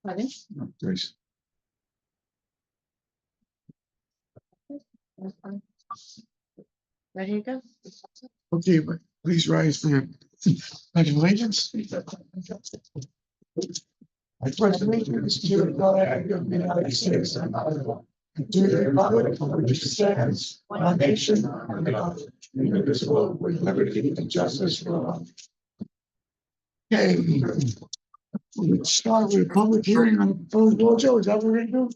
Pardon? No, Grace. Ready to go? Okay, but please rise for your pledge of allegiance. I pledge allegiance to the flag of the United States of America, and to the republic for which it stands, one nation, under God, indivisible, with liberty and justice for all. Okay, we'll start with a public hearing on the proposed law. Joe, is that what we're gonna do?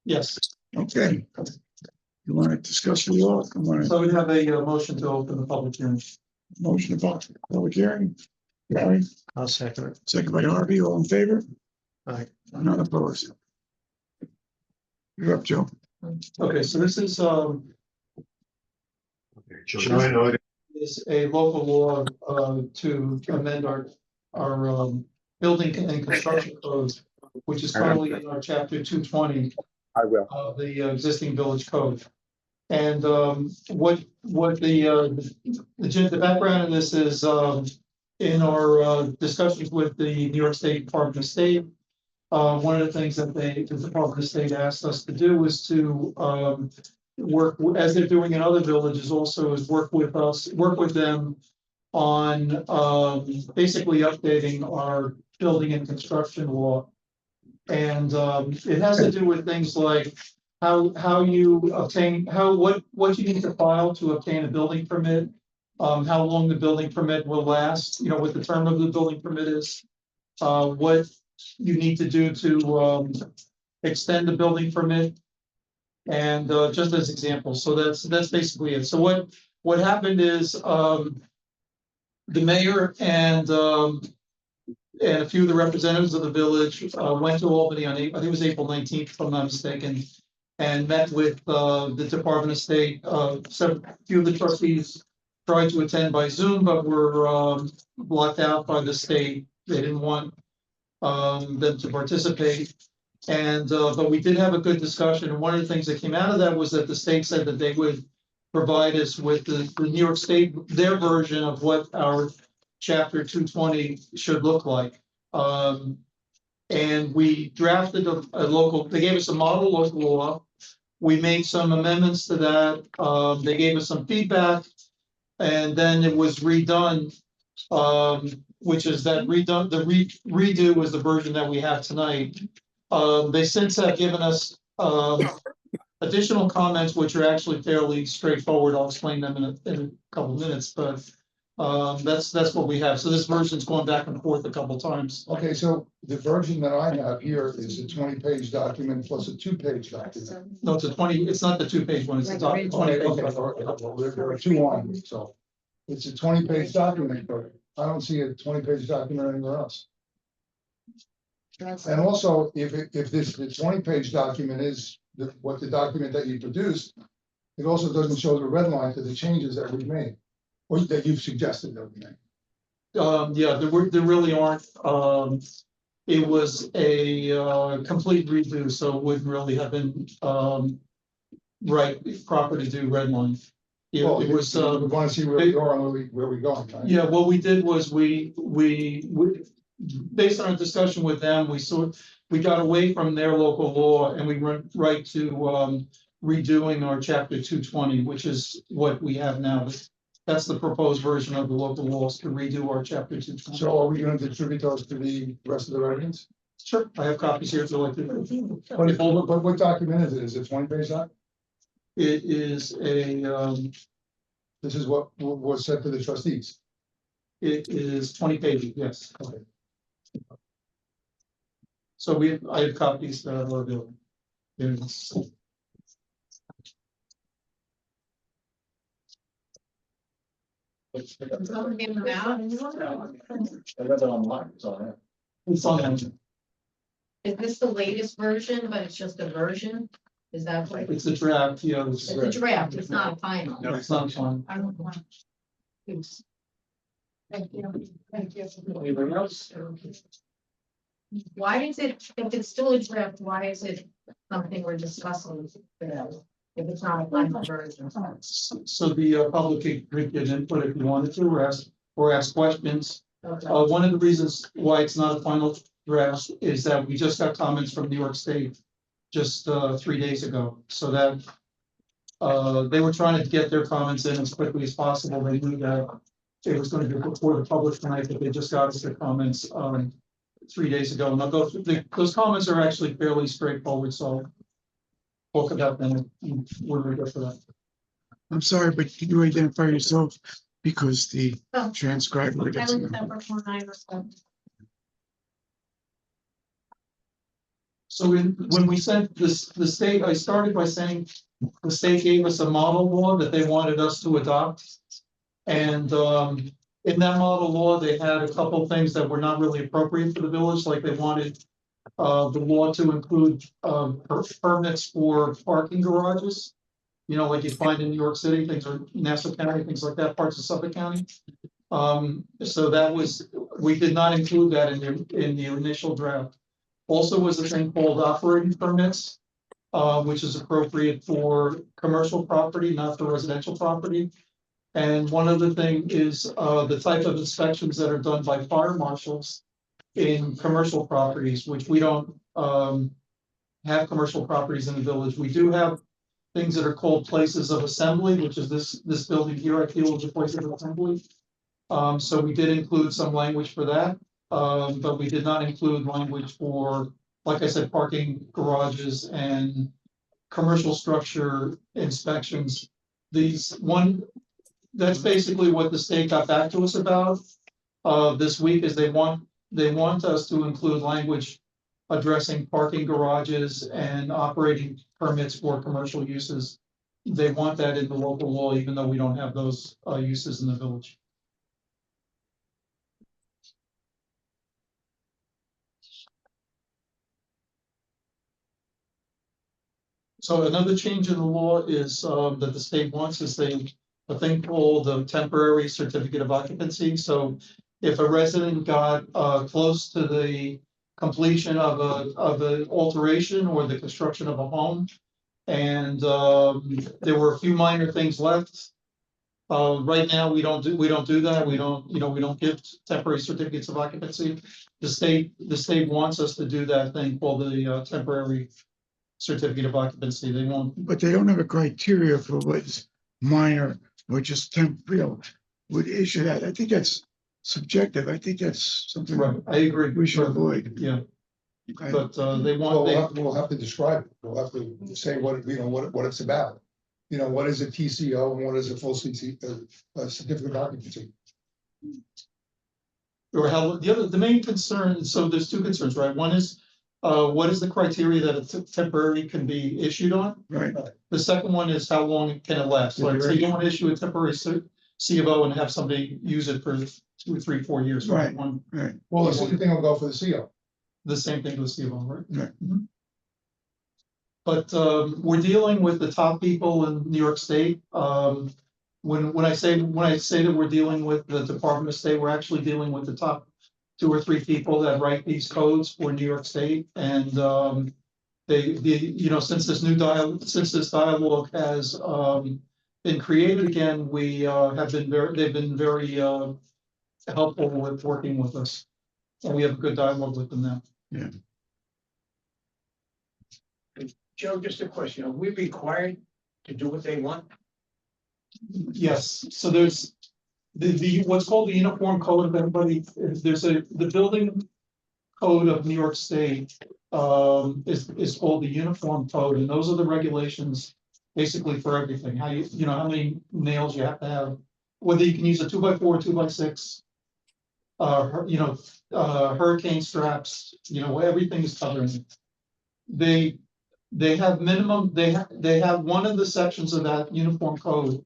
Yes, Okay. You want to discuss the law? Come on. so we have a motion to open the public hearing. Motion about public hearing. Gary, I'll second it. second by Harvey, all in favor? Aye. None opposed. You're up, Joe. Okay, so this is is a local law to amend our building and construction code, which is currently in our chapter 220 of the existing village code. And what the background of this is, in our discussions with the New York State Department of State, one of the things that the Department of State asked us to do is to work, as they're doing in other villages also, is work with them on basically updating our building and construction law. And it has to do with things like how you obtain, what you need to file to obtain a building permit, how long the building permit will last, you know, what the term of the building permit is, what you need to do to extend the building permit, and just as examples. So that's basically it. So what happened is the mayor and a few of the representatives of the village went to Albany on I think it was April 19th, if I'm not mistaken, and met with the Department of State. A few of the trustees tried to attend by Zoom, but were blocked out by the state. They didn't want them to participate. And but we did have a good discussion. And one of the things that came out of that was that the state said that they would provide us with the New York State, their version of what our chapter 220 should look like. And we drafted a local, they gave us a model local law. We made some amendments to that. They gave us some feedback, and then it was redone, which is that redone, the redo was the version that we have tonight. They since have given us additional comments, which are actually fairly straightforward. I'll explain them in a couple of minutes, but that's what we have. So this version's going back and forth a couple times. Okay, so the version that I have here is a 20-page document plus a 2-page document. No, it's a 20, it's not the 2-page one, it's a 20 Okay, page. well, there are two on, so it's a 20-page document, but I don't see a 20-page document anywhere else. And also, if the 20-page document is what the document that you produced, it also doesn't show the red line to the changes that we made, or that you've suggested that we made. Yeah, there really aren't. It was a complete redo, so it wouldn't really have been proper to do red line. Well, It was. we want to see where we are and where we going, right? Yeah, what we did was we based on a discussion with them, we got away from their local law and we went right to redoing our chapter 220, which is what we have now. That's the proposed version of the local laws, to redo our chapter 220. So are we going to distribute those to the rest of the residents? Sure, I have copies here if you like to. But what document is it? Is it 20-page doc? It is a, This is what was sent to the trustees. it is 20 pages, yes. Okay. So I have copies that are available. There's- Someone give them out. I read that online, so It's on them. Is this the latest version, but it's just a version? Is that what? It's a draft, yeah. It's a draft, it's not a final. No, it's not fine. I don't want. Oops. Thank you, thank you. Anything else? Why is it, if it's still a draft, why is it something we're discussing today? If it's not a final version? So the public could get input if you wanted to, or ask questions. Okay. One of the reasons why it's not a final draft is that we just got comments from New York State just 3 days ago, so that they were trying to get their comments in as quickly as possible. They knew that it was going to be before the public tonight, but they just got us their comments 3 days ago. And I'll go through, those comments are actually fairly straightforward, so I'll talk about them when we go for that. I'm sorry, but can you identify yourself? Because the Oh. transcriber I doesn't live know. number 4907. So when we sent this, the state, I started by saying the state gave us a model law that they wanted us to adopt. And in that model law, they had a couple of things that were not really appropriate for the village, like they wanted the law to include permits for parking garages. You know, like you find in New York City, things are Nassau County, things like that, parts of Suffolk County. So that was, we did not include that in the initial draft. Also was a thing called operating permits, which is appropriate for commercial property, not for residential property. And one other thing is the type of inspections that are done by fire marshals in commercial properties, which we don't have commercial properties in the village. We do have things that are called places of assembly, which is this building here, I feel is a place of assembly. So we did include some language for that, but we did not include language for, like I said, parking garages and commercial structure inspections. That's basically what the state got back to us about this week, is they want us to include language addressing parking garages and operating permits for commercial uses. They want that in the local law, even though we don't have those uses in the village. So another change in the law is that the state wants is a thing called a temporary certificate of occupancy. So if a resident got close to the completion of an alteration or the construction of a home, and there were a few minor things left. Right now, we don't do that. We don't give temporary certificates of occupancy. The state wants us to do that thing called the temporary certificate of occupancy. They won't. But they don't have a criteria for what's minor or just temporary, would issue that. I think that's subjective. I think that's something Right, I agree. we should avoid. Yeah, Okay. but they Well, want, we'll have to describe it. We'll have to say what it's about. You know, what is a TCO and what is a full certificate of occupancy? or how, the main concern, so there's two concerns, right? One is, what is the criteria that a temporary can be issued on? Right. The second one is how long can it last? Like, so you don't want to issue a temporary C of O and have somebody use it for 2, 3, 4 years. Right. One, Right. Well, the same thing will go for the CO. the same thing with C of O, right? Right. Mhm. But we're dealing with the top people in New York State. When I say that we're dealing with the Department of State, we're actually dealing with the top 2 or 3 people that write these codes for New York State. And since this dialogue has been created again, they've been very helpful with working with us. And we have a good dialogue with them now. Yeah. Joe, just a question, are we required to do what they want? Yes, so there's what's called the Uniform Code of everybody, the building code of New York State is called the Uniform Code, and those are the regulations basically for everything, how how many nails you have to have, whether you can use a 2x4, 2x6, hurricane straps, everything is covered. They have minimum, they have one of the sections of that uniform code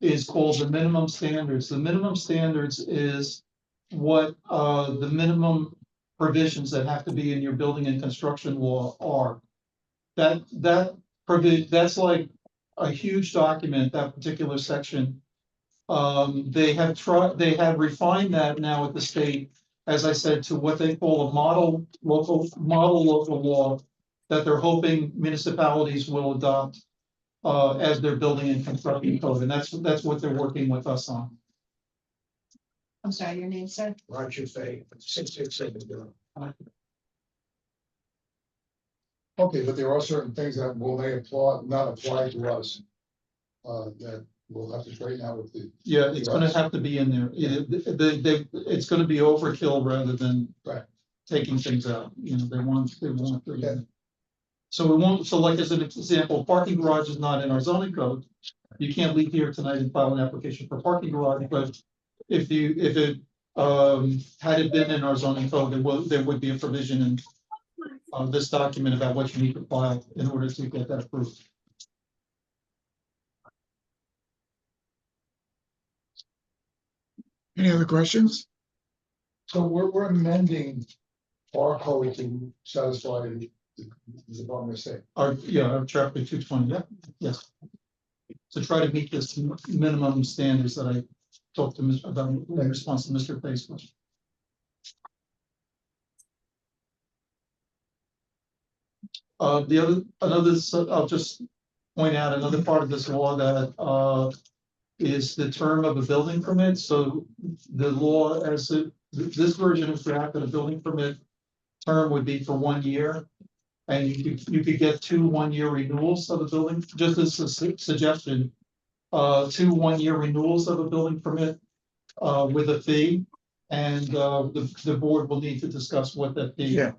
is called the minimum standards. The minimum standards is what the minimum provisions that have to be in your building and construction law are. That's like a huge document, that particular section. They have refined that now at the state, as I said, to what they call a model local law that they're hoping municipalities will adopt as their building and construction code, and that's what they're working with us on. I'm sorry, your name, sir? Roger Fay, 6670. Okay, but there are certain things that may apply, not apply to us. That we'll have to straighten out with the. Yeah, it's gonna have to be in there. It's gonna be overkill rather than. Right. Taking things out, you know, they want. Yeah. So we won't, so like as an example, parking garage is not in our zoning code. You can't leave here tonight and file an application for parking garage, but if it, had it been in our zoning code, there would be a provision in. This document about what you need to file in order to get that approved. Any other questions? So we're amending our code to satisfy the Department of State. Our chapter 220, yeah, yes. To try to meet this minimum standards that I talked to about in response to Mr. Fay's question. I'll just point out another part of this law that is the term of a building permit. So the law this version is drafted, a building permit term would be for 1 year. And you could get 2 1-year renewals of a building, just as a suggestion. 2 1-year renewals of a building permit with a fee. And the board will need to discuss what that fee. Yeah.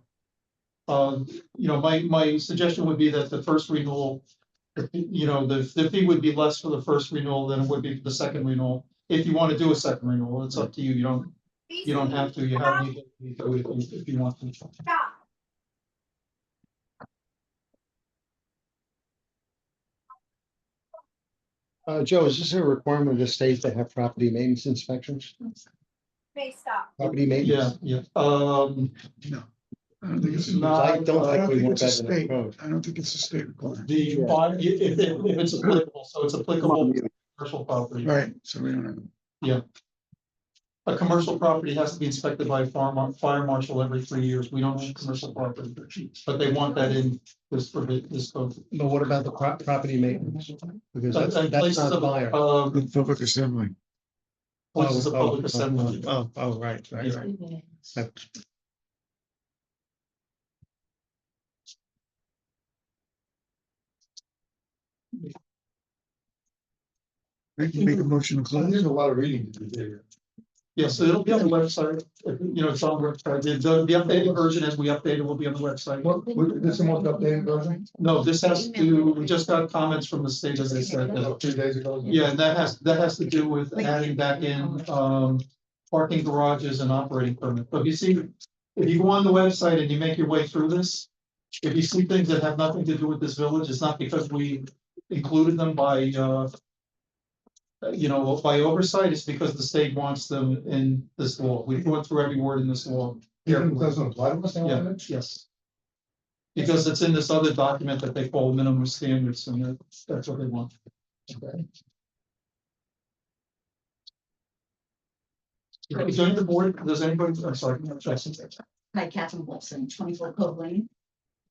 My suggestion would be that the first renewal, the fee would be less for the first renewal than it would be for the second renewal. If you want to do a second renewal, it's up to you. You don't have to. You have the ability to do it if you want to. Joe, is this a requirement of the state to have property maintenance inspections? Property maintenance? Yeah. I don't think it's, No, I don't I don't think we think want it's a that in our state, code. I don't think it's a state requirement. If it's applicable, so it's applicable to commercial property. Right, so we don't have. A commercial property has to be inspected by a fire marshal every 3 years. We don't own commercial property, but they want that in this code. But what about the property maintenance? Because that's Places not of, fire. The public assembly. Places of public assembly. Right. I can make a motion to close. There's a lot of reading to do here. Yeah, so it'll be on the website. It's on the website. The updated version as we update it will be on the website. This is the most updated version, No, we just got comments from the state, as I said. 2 days ago. Yeah, and that has to do with adding back in, parking garages and operating permit. But if you go on the website and you make your way through this, if you see things that have nothing to do with this village, it's not because we included them by oversight, it's because the state wants them in this law. We've gone through every word in this law. It doesn't apply to us Yeah, now? yes. Because it's in this other document that they call minimum standards, and that's what they want. Okay. Join the board, does anybody, I'm sorry, Jackson. Hi, Catherine Wilson, 24 Cove Lane.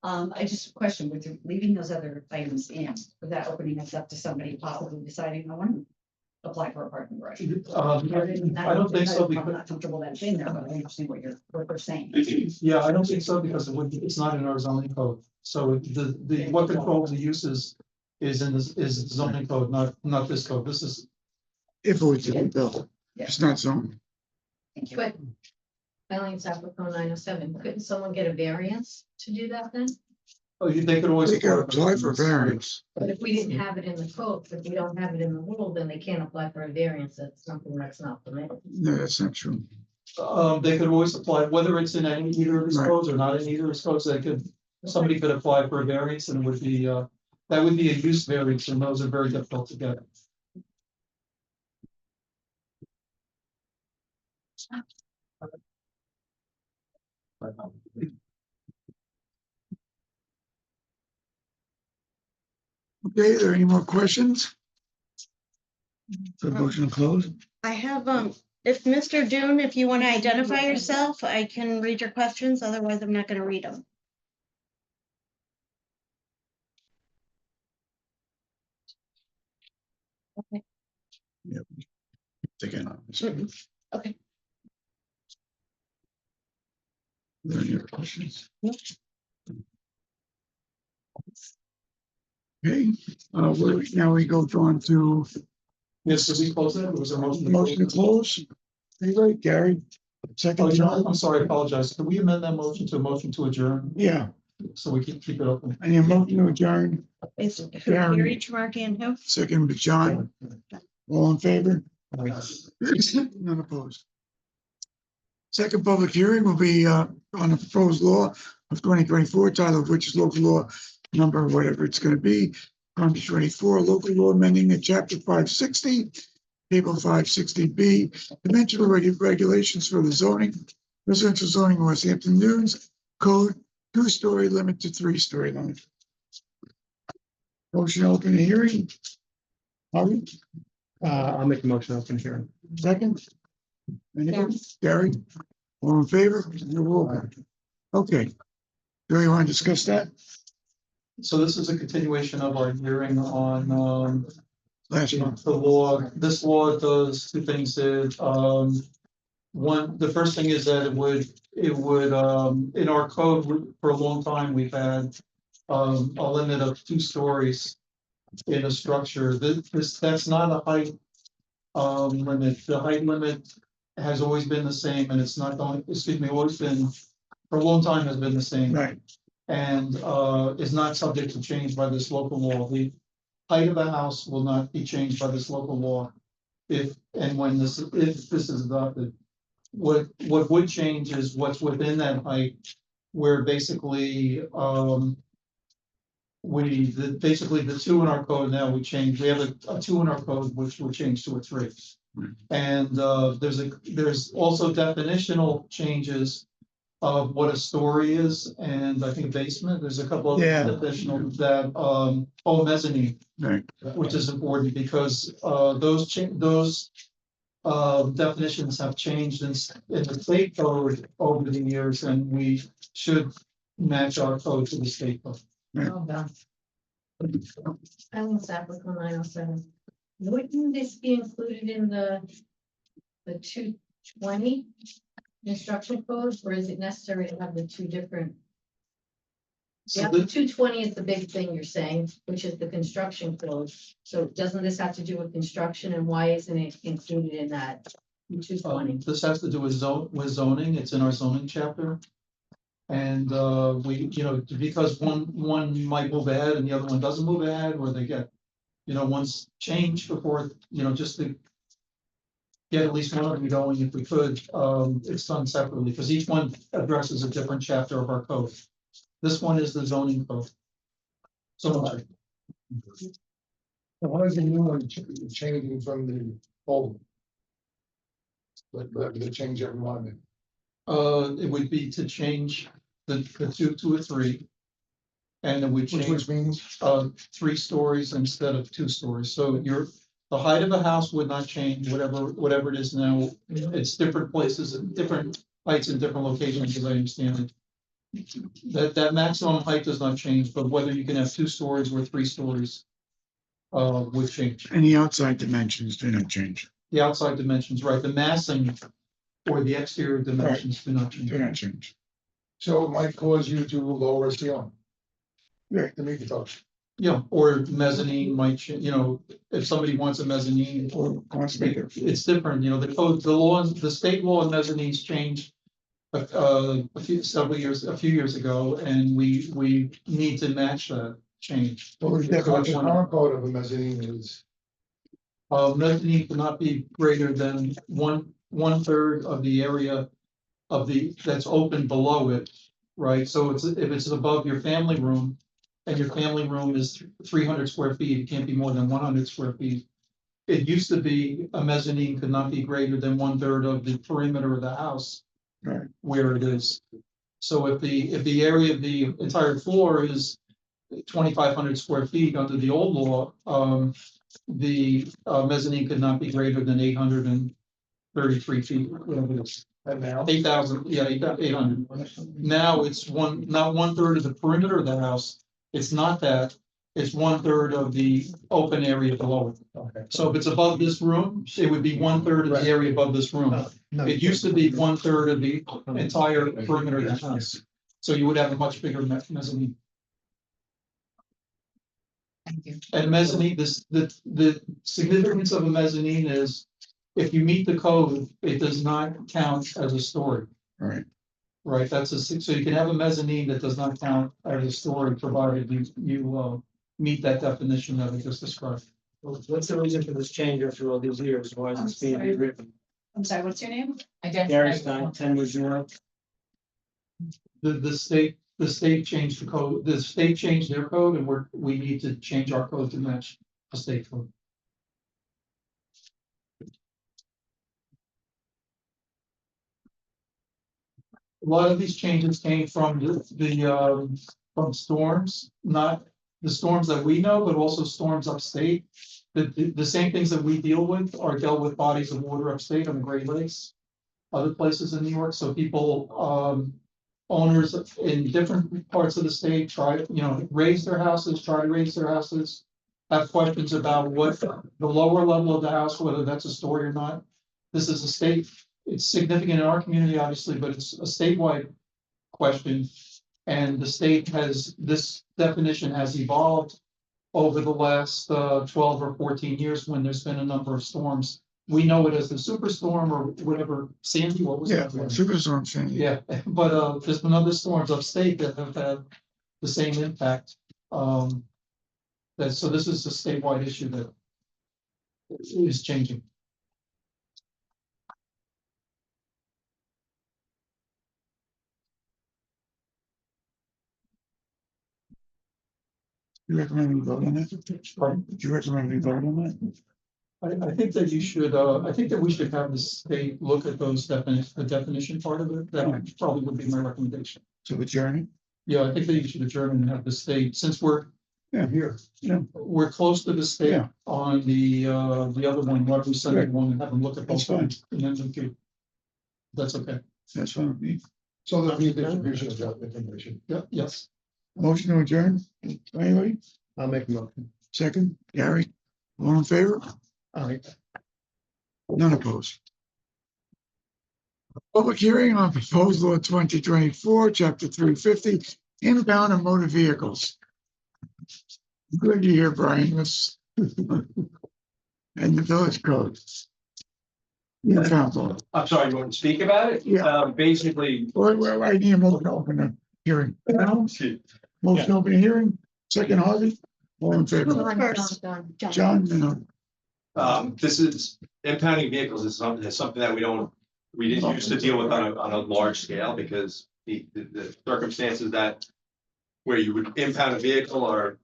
I just question, with leaving those other items in, without opening us up to somebody possibly deciding, I want to apply for a parking garage. I don't think so, I'm because, not comfortable that it's in there, but I understand what they're saying. yeah, I don't think so, because it's not in our zoning code. So what controls the uses is in this, is the zoning code, not this code. This is, If it was to be built, it's not zoned. Thank you. But filing South Code 907, couldn't someone get a variance to do that then? they could always. They can apply for variance. But if we didn't have it in the code, if we don't have it in the rule, then they can't apply for a variance. That's something that's not permitted. No, that's not true. They could always apply, whether it's in either of these Right. codes or not in either of these codes, somebody could apply for a variance, and it would be, that would be a use variance, and those are very difficult to get. Okay, are there any more questions? For the motion to close? I have, if Mr. Dune, if you want to identify yourself, I can read your questions, otherwise I'm not gonna read them. Again. Okay. Any other questions? Okay, now we go on to Yes, did we close that? Was there a motion? motion to close. Anybody, Gary? Oh, Second, you know, John? I'm sorry, I apologize. Can we amend that motion to a motion to adjourn? Yeah, So we can keep it open. and your motion to adjourn, Is who, Karen. Gary, Marky, and who? second by John. All in favor? None opposed. Second public hearing will be on the proposed law of 2024, title of which is local law number, whatever it's going to be, 124, local law amending at chapter 560, table 560B, dimensional regulations for the zoning, residential zoning in West Hampton Dunes, code, 2-story limit to 3-story limit. Motion to open the hearing. Harvey, I'll make a motion open hearing. second. Anybody? Gary, all in favor? You're welcome. Okay. Do you want to discuss that? So this is a continuation of our hearing on, Last month. the law. This law does two things. One, the first thing is that it would, in our code, for a long time, we've had a limit of 2 stories in a structure. That's not a height limit. The height limit has always been the same, and it's not going, always been, for a long time has been the same. Right. And is not subject to change by this local law. The height of a house will not be changed by this local law. If this is adopted, what would change is what's within that height, where basically basically the 2 in our code now we change. We have a 2 in our code which will change to a 3. And there's also definitional changes of what a story is, and I think basement. There's a couple of definitional that mezzanine, Right. which is important because those definitions have changed in the state code over the years, and we should match our code to the state code. Oh, God. I was applicable 907. Wouldn't this be included in the 220 instruction codes, or is it necessary to have the 2 different? So Yeah, the 220 is the big thing you're saying, which is the construction code. So doesn't this have to do with construction, and why isn't it included in that 220? This has to do with zoning. It's in our zoning chapter. And we, because one might move ahead and the other one doesn't move ahead, or they get, one's changed before, just to get at least one of them going if we could. It's done separately because each one addresses a different chapter of our code. This one is the zoning code. So much. What is the new one changing from the old? But the change every one of them. It would be to change the 2 to a 3. And it would change, Which means 3 stories instead of 2 stories. So the height of a house would not change, whatever it is now. It's different places, different heights in different locations, as I understand it. That maximum height does not change, but whether you can have 2 stories or 3 stories would change. And the outside dimensions do not change. The outside dimensions, right, the massing or the exterior dimensions do not change. Do not change. so it might cause you to lower a ceiling. Right. To meet the code. Yeah, or mezzanine might, if somebody wants a mezzanine, Or wants to make it. it's different, the code, the state law on mezzanines changed a few years ago, and we need to match that change. Well, the current code of a mezzanine is, Mezzanine cannot be greater than one third of the area that's open below it, right? So if it's above your family room, and your family room is 300 square feet, it can't be more than 100 square feet. It used to be a mezzanine could not be greater than 1/3 of the perimeter of the house. Right. Where it is. So if the area of the entire floor is 2,500 square feet under the old law, the mezzanine could not be greater than 833 feet, whatever it is. and now. 8,000, yeah, 800. Now it's not 1/3 of the perimeter of the house. It's not that. It's 1/3 of the open area below it. Okay. So if it's above this room, it would be 1/3 of the area above this room. No, It used to be 1/3 of the entire perimeter of the house. So you would have a much bigger mezzanine. Thank you. And mezzanine, the significance of a mezzanine is if you meet the code, it does not count as a story. Right. Right, so you can have a mezzanine that does not count as a story, provided you meet that definition that I just described. What's the reason for this change after all these years? Why is I'm this being sorry. rewritten? I'm sorry, what's your name? Gary Stein, 10 was your. The state changed the code, the state changed their code, and we need to change our code to match the state code. A lot of these changes came from from storms, not the storms that we know, but also storms upstate. The same things that we deal with are dealt with bodies of water upstate on the Great Lakes, other places in New York, so people, owners in different parts of the state try to, raise their houses, have questions about what the lower level of the house, whether that's a story or not. This is a state, it's significant in our community, obviously, but it's a statewide question. And the state has, this definition has evolved over the last 12 or 14 years when there's been a number of storms. We know it as the superstorm or whatever, Sandy, what was Yeah, that? superstorm Sandy. Yeah, but there's been other storms upstate that have had the same impact. So this is a statewide issue that is changing. You recommend we vote on that? Pardon? Would you recommend we vote on that? I think that you should, I think that we should have the state look at those the definition part of it. That probably would be my recommendation. To adjourn it? Yeah, I think that you should adjourn and have the state, since we're Yeah. here, Yeah. we're close to the state Yeah. on the other one. Why don't we send Right. one and have them look at That's both fine. ones, and then we could. That's okay. That's fine with me. So the distribution of that information. Yeah, yes. Motion to adjourn, anybody? I'll make a motion. Second, Gary, all in favor? All right. None opposed. Public hearing on proposed law 2024, chapter 350, inbound and motor vehicles. Good to hear, Brian, this. And the village code. Yeah, council. I'm sorry, you want to speak about it? Yeah. Basically, Well, I need a motion to open the hearing. Motion to open the hearing, second Harvey, all in favor? John, this is impounding vehicles is something that we didn't used to deal with on a large scale because the circumstances that where you would impound a vehicle are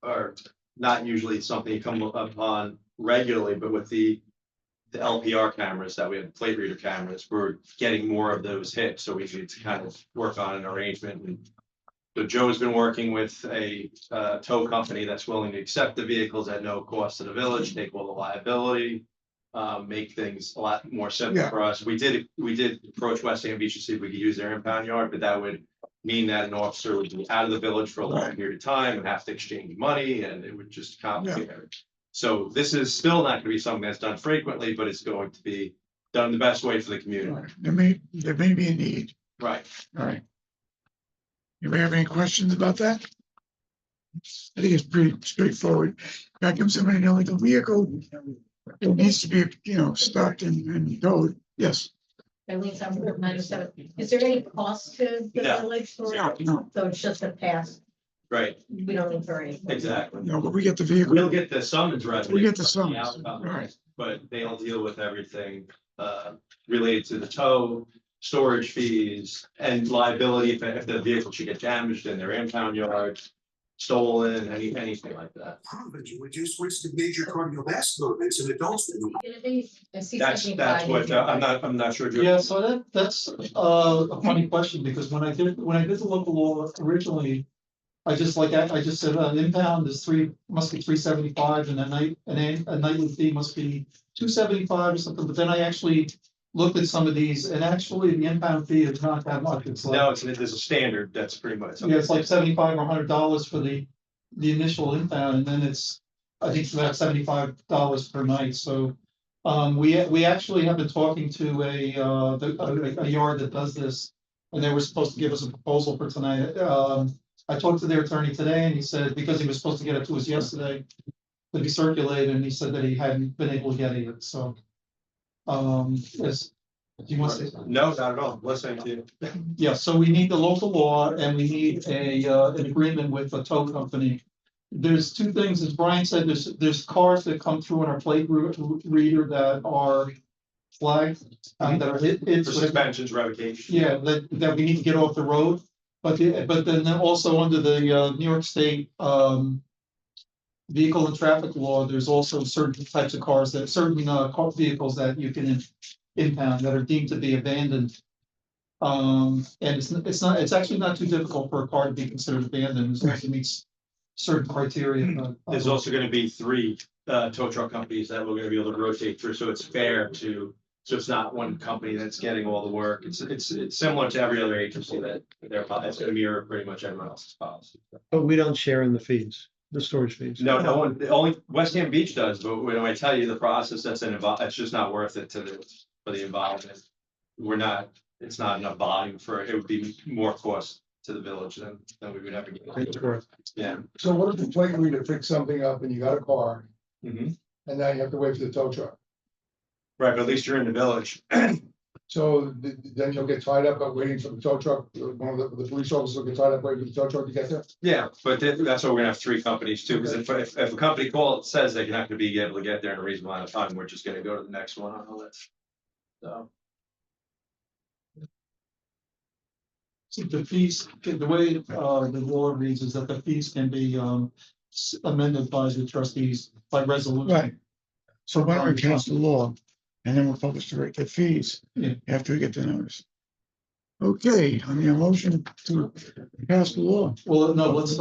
not usually something you come upon regularly, but with the LPR cameras that we have, plate reader cameras, we're getting more of those hits, so we need to kind of work on an arrangement. And so Joe's been working with a tow company that's willing to accept the vehicles at no cost to the village, take all the liability, make things a lot more simple Yeah. for us. We did approach West Ham Beach to see if we could use their impound yard, but that would mean that an officer would be out of the village for a long period of time and have to exchange money, and it would just complicate everything. So this is still not gonna be something that's done frequently, but it's going to be done the best way for the community. there may be a need, Right. all right. Anybody have any questions about that? I think it's pretty straightforward. Back comes somebody in an illegal vehicle, it needs to be, stopped and towed, yes. Eileen, so I'm with 97. Is there any cost to the No. village for Yeah, it? no, So it's just a pass, Right, we don't incur any. exactly. no, but we get the vehicle. We'll get the summons revenue. We get the from summons, outcome, right. But they'll deal with everything related to the tow, storage fees, and liability if the vehicle should get damaged in their impound yard, stolen, anything like that. Would you switch to major cardiovascular events in adults? I see That's 75 what, in here. I'm not sure. Joe. Yeah, so that's a funny question, because when I did the local law originally, I just said impound is must be 375, and a nightly fee must be 275 or something, but then I actually looked at some of these, and actually the impound fee is not that much. It's like, No, there's a standard that's pretty much. yeah, it's like $75 or $100 for the initial impound, and then I think it's about $75 per night, so We actually have been talking to a yard that does this, and they were supposed to give us a proposal for tonight. I talked to their attorney today, and he said, because he was supposed to get it to us yesterday, to be circulated, and he said that he hadn't been able to get it yet, so. Yes, do you want to say something? No, not at all. Listening to you. Yeah, so we need the local law and we need an agreement with the tow company. There's two things, as Brian said, there's cars that come through on our plate reader that are flagged. That are hit. For suspensions, revocation. Yeah, that we need to get off the road. But then also under the New York State vehicle and traffic law, there's also certain types of cars that certain car vehicles that you can impound that are deemed to be abandoned. And it's actually not too difficult for a car to be considered abandoned as long as it meets certain criteria. There's also gonna be 3 tow truck companies that we're gonna be able to rotate through, so it's fair to, so it's not one company that's getting all the work. It's similar to every other agency that it's gonna mirror pretty much everyone else's policy. But we don't share in the fees, the storage fees. No, no one, only West Ham Beach does, but when I tell you the process that's involved, it's just not worth it for the environment. It's not enough volume it would be more cost to the village than we would ever get. It's worth. Yeah. So what if the plate reader picks something up and you got a car, Mhm. and now you have to wait for the tow truck? Right, but at least you're in the village. So then you'll get tied up waiting for the tow truck, one of the police officers will get tied up waiting for the tow truck to get there? Yeah, but that's why we're gonna have 3 companies too, because if a company says they're not gonna be able to get there in a reasonable amount of time, we're just gonna go to the next one on the list. So. The fees, the way the law reads is that the fees can be amended by the trustees by resolution. Right. So why don't we pass the law and then we'll publish the fees Yeah. after we get the notice? Okay, I mean, a motion to pass the law. Well, no, let's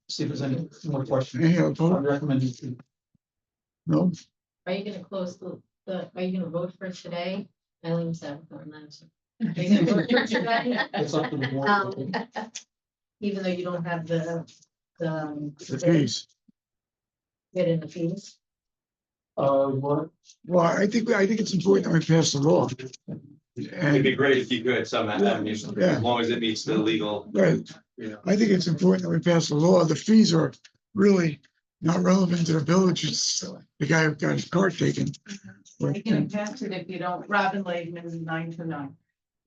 see if there's any more questions. Any other I vote? recommend you. No? Are you gonna close are you gonna vote for it today? Eileen said, on that. Are you gonna vote for it today? It's up to the board. Even though you don't have the The fees. get in the fees. What? Well, I think it's important that we pass the law. It'd be And, great if you could somehow, I mean, Yeah. as long as it meets the legal, right, you know. I think it's important that we pass the law. The fees are really not relevant to the village. It's the guy who got his car taken. How are you gonna pass it if you don't, Robin Laidman, 9 to 9?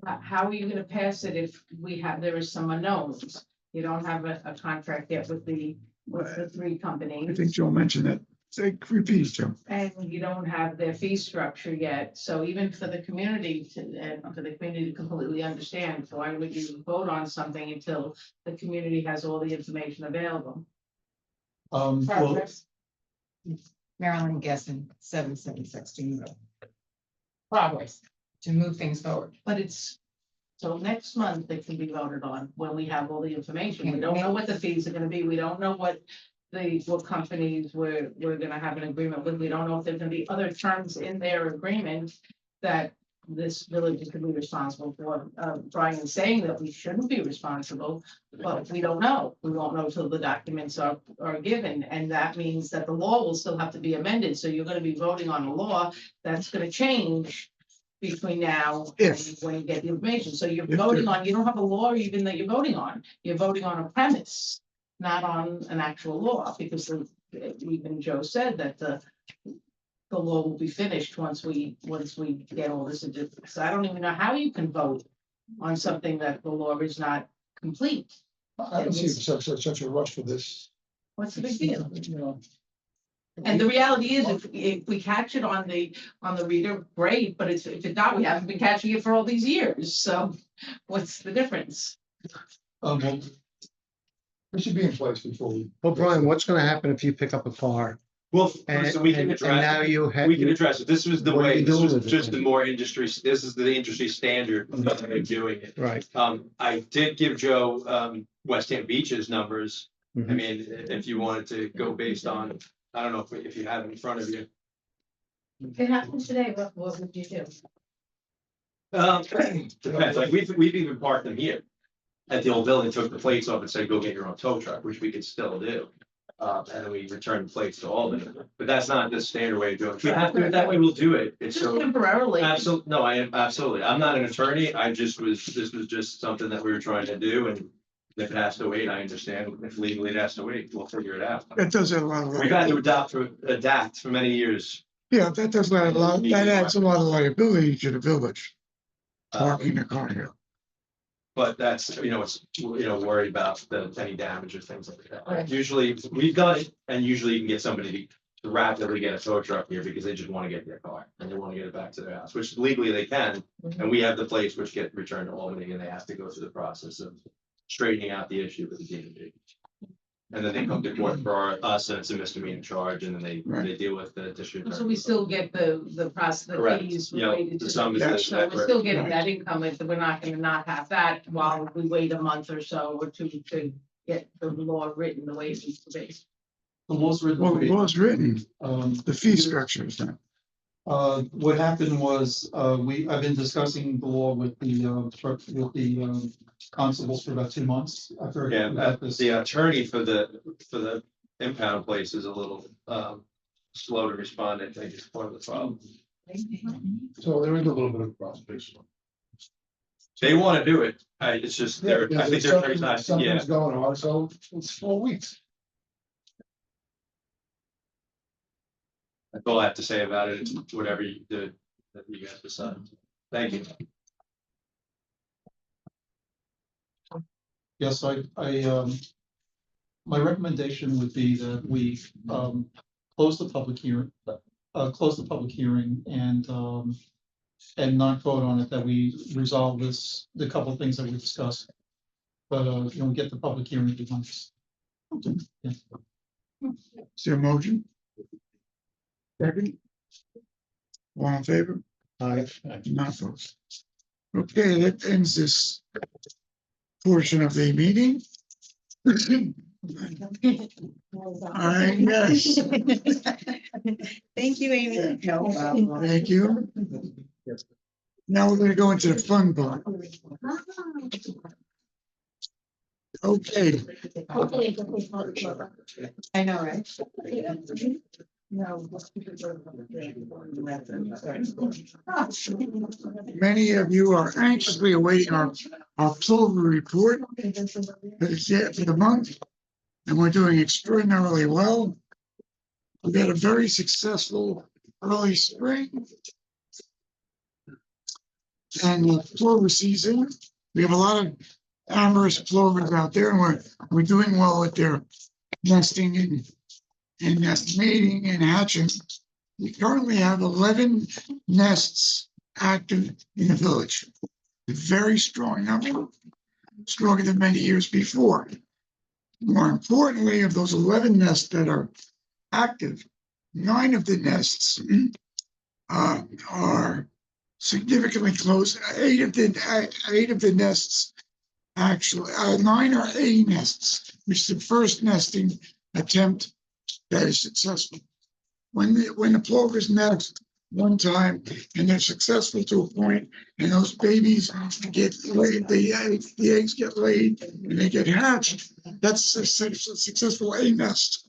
How are you gonna pass it if there is some unknowns? You don't have a contract yet with the 3 I companies. think Joe mentioned that. Say, repeat, Joe. And you don't have their fee structure yet, so even for the community to completely understand, so why would you vote on something until the community has all the information available? Well, Marilyn Gesson, 7716 Road. Progress to move things forward. But so next month it can be voted on when we have all the information. We don't know what the fees are gonna be. We don't know what companies we're gonna have an agreement with. We don't know if there's gonna be other terms in their agreement that this village is gonna be responsible for. Brian saying that we shouldn't be responsible, but we don't know. We won't know till the documents are given, and that means that the law will still have to be amended. So you're gonna be voting on a law that's gonna change between now and when you get the information. So you're voting on, you don't have a law even that you're voting on. You're voting on a premise, not on an actual law, because even Joe said that the law will be finished once we get all this. So I don't even know how you can vote on something that the law is not complete. I don't see such a rush for this. What's the big deal? You know, And the reality is, if we catch it on the reader, great, but if it's not, we haven't been catching it for all these years, so what's the difference? well, it should be in place before we. Well, Brian, what's gonna happen if you pick up a car Well, and, so we can and address. now you have. We can address it. This was the What are way, you this doing was with it just the then? more industry, this is the industry standard way of doing it. Right. I did give Joe, West Ham Beach's numbers. I Mhm. mean, if you wanted to go based on, I don't know if you have it in front of you. If it happened today, what would you do? Depends, like we've even parked them here. At the old building, took the plates off and said, go get your own tow truck, which we could still do. And then we return the plates to Albany, but that's not the standard way of doing it. If we have to do it that way, we'll do it. It's Just so. temporarily. Absolutely, no, I am, absolutely. I'm not an attorney. this was just something that we were trying to do, and if it has to wait, I understand. If legally it has to wait, we'll figure it out. That does a lot We've had of, to adapt for many years. yeah, that does a lot, that adds a lot of liability to the village, Uh, parking a car here. But that's, it's, worried about any damage or things like that. Right. Usually, we've done it, and usually you can get somebody to rapidly get a tow truck here because they just want to get their car and they want to get it back to their house, which legally they can. And we have the plates which get returned to Albany, and they have to go through the process of straightening out the issue with the DMV. And then they come to court for us, and it's a misdemeanor charge, and then they deal with the district. So we still get the process, the Correct. fees Yeah, related to. the sum is the- this, So that, we're still right. getting that income, if we're not gonna not have that while we wait a month or so or two to get the law written the way it needs to be. The law's written. Well, the law's written, Um, the fee structure is not. What happened was, I've been discussing the law with the constables for about 2 months. I've heard Yeah, about this. the attorney for the impound place is a little, slow to respond. I think is part of the problem. So there is a little bit of process. They want to do it. It's just, I think they're very nice. Yeah. Something's going on, so it's 4 weeks. That's all I have to say about it. It's whatever you did, that you guys decide. Thank you. Yes, my recommendation would be that we, close the public hearing, and not vote on it, that we resolve the couple of things that we discussed. But, get the public hearing behind us. Yeah. Is there a motion? Second? All in favor? Aye. Not opposed. Okay, that ends this portion of the meeting. All right, yes, Thank you, Amy. thank you. Now we're gonna go into the fun part. Okay, I know, right? many of you are anxiously awaiting our October report for the month, and we're doing extraordinarily well. We had a very successful early spring and the plover season. We have a lot of amorous plovers out there, and we're doing well with their nesting and nest mating and hatching. We currently have 11 nests active in the village. A very strong number, stronger than many years before. More importantly, of those 11 nests that are active, 9 of the nests are significantly close. 8 of the nests, actually, 9 are A nests, which is the first nesting attempt that is successful. When the plovers nest one time and they're successful to a point, and those babies get laid, the eggs get laid and they get hatched, that's a successful A nest.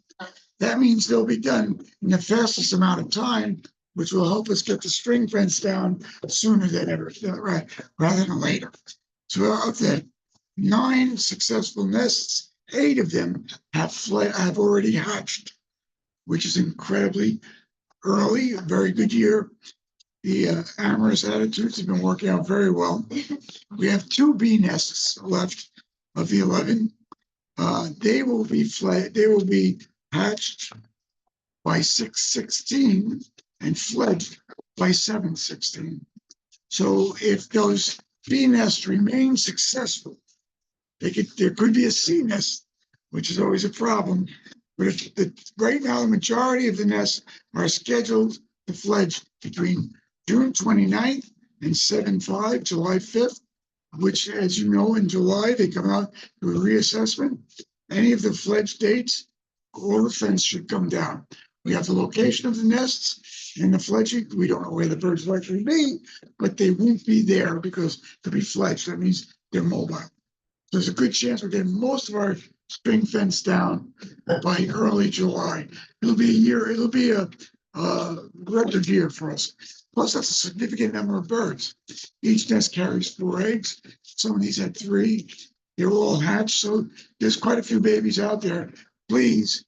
That means they'll be done in the fastest amount of time, which will help us get the string fence down sooner than ever, right, rather than later. So of the 9 successful nests, 8 of them have already hatched, which is incredibly early, a very good year. The amorous attitudes have been working out very well. We have 2 bee nests left of the 11. They will be hatched by 6/16 and fledged by 7/16. So if those bee nests remain successful, there could be a C nest, which is always a problem. But right now, the majority of the nests are scheduled to fledge between June 29th and 7/5, July 5th, which, as you know, in July, they come out to a reassessment. Any of the fledge dates, all the fence should come down. We have the location of the nests and the fledging. We don't know where the birds will actually be, but they won't be there because they'll be fledged. That means they're mobile. There's a good chance we're getting most of our string fence down by early July. It'll be a year, it'll be a record year for us. Plus, that's a significant number of birds. Each nest carries 4 eggs. Some of these had 3. They were all hatched, so there's quite a few babies out there. Please,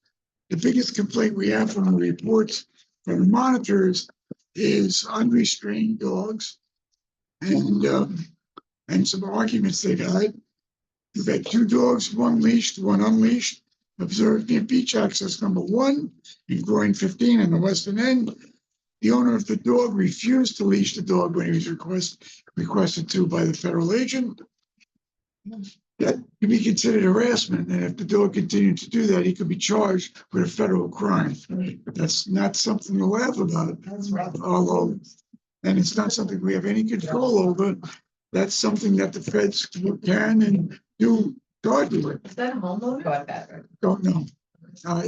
the biggest complaint we have from the reports from the monitors is unrestrained dogs and some arguments they've had. We've had 2 dogs, 1 leashed, 1 unleashed, observed near beach access number 1 in groin 15 in the western end. The owner of the dog refused to leash the dog when he was requested to by the federal agent. That could be considered harassment, and if the dog continued to do that, he could be charged with a federal crime. That's not something to laugh about, although, and it's not something we have any control over. That's something that the feds can and do charge with. Is that a homeowner? Got that, right? Don't know.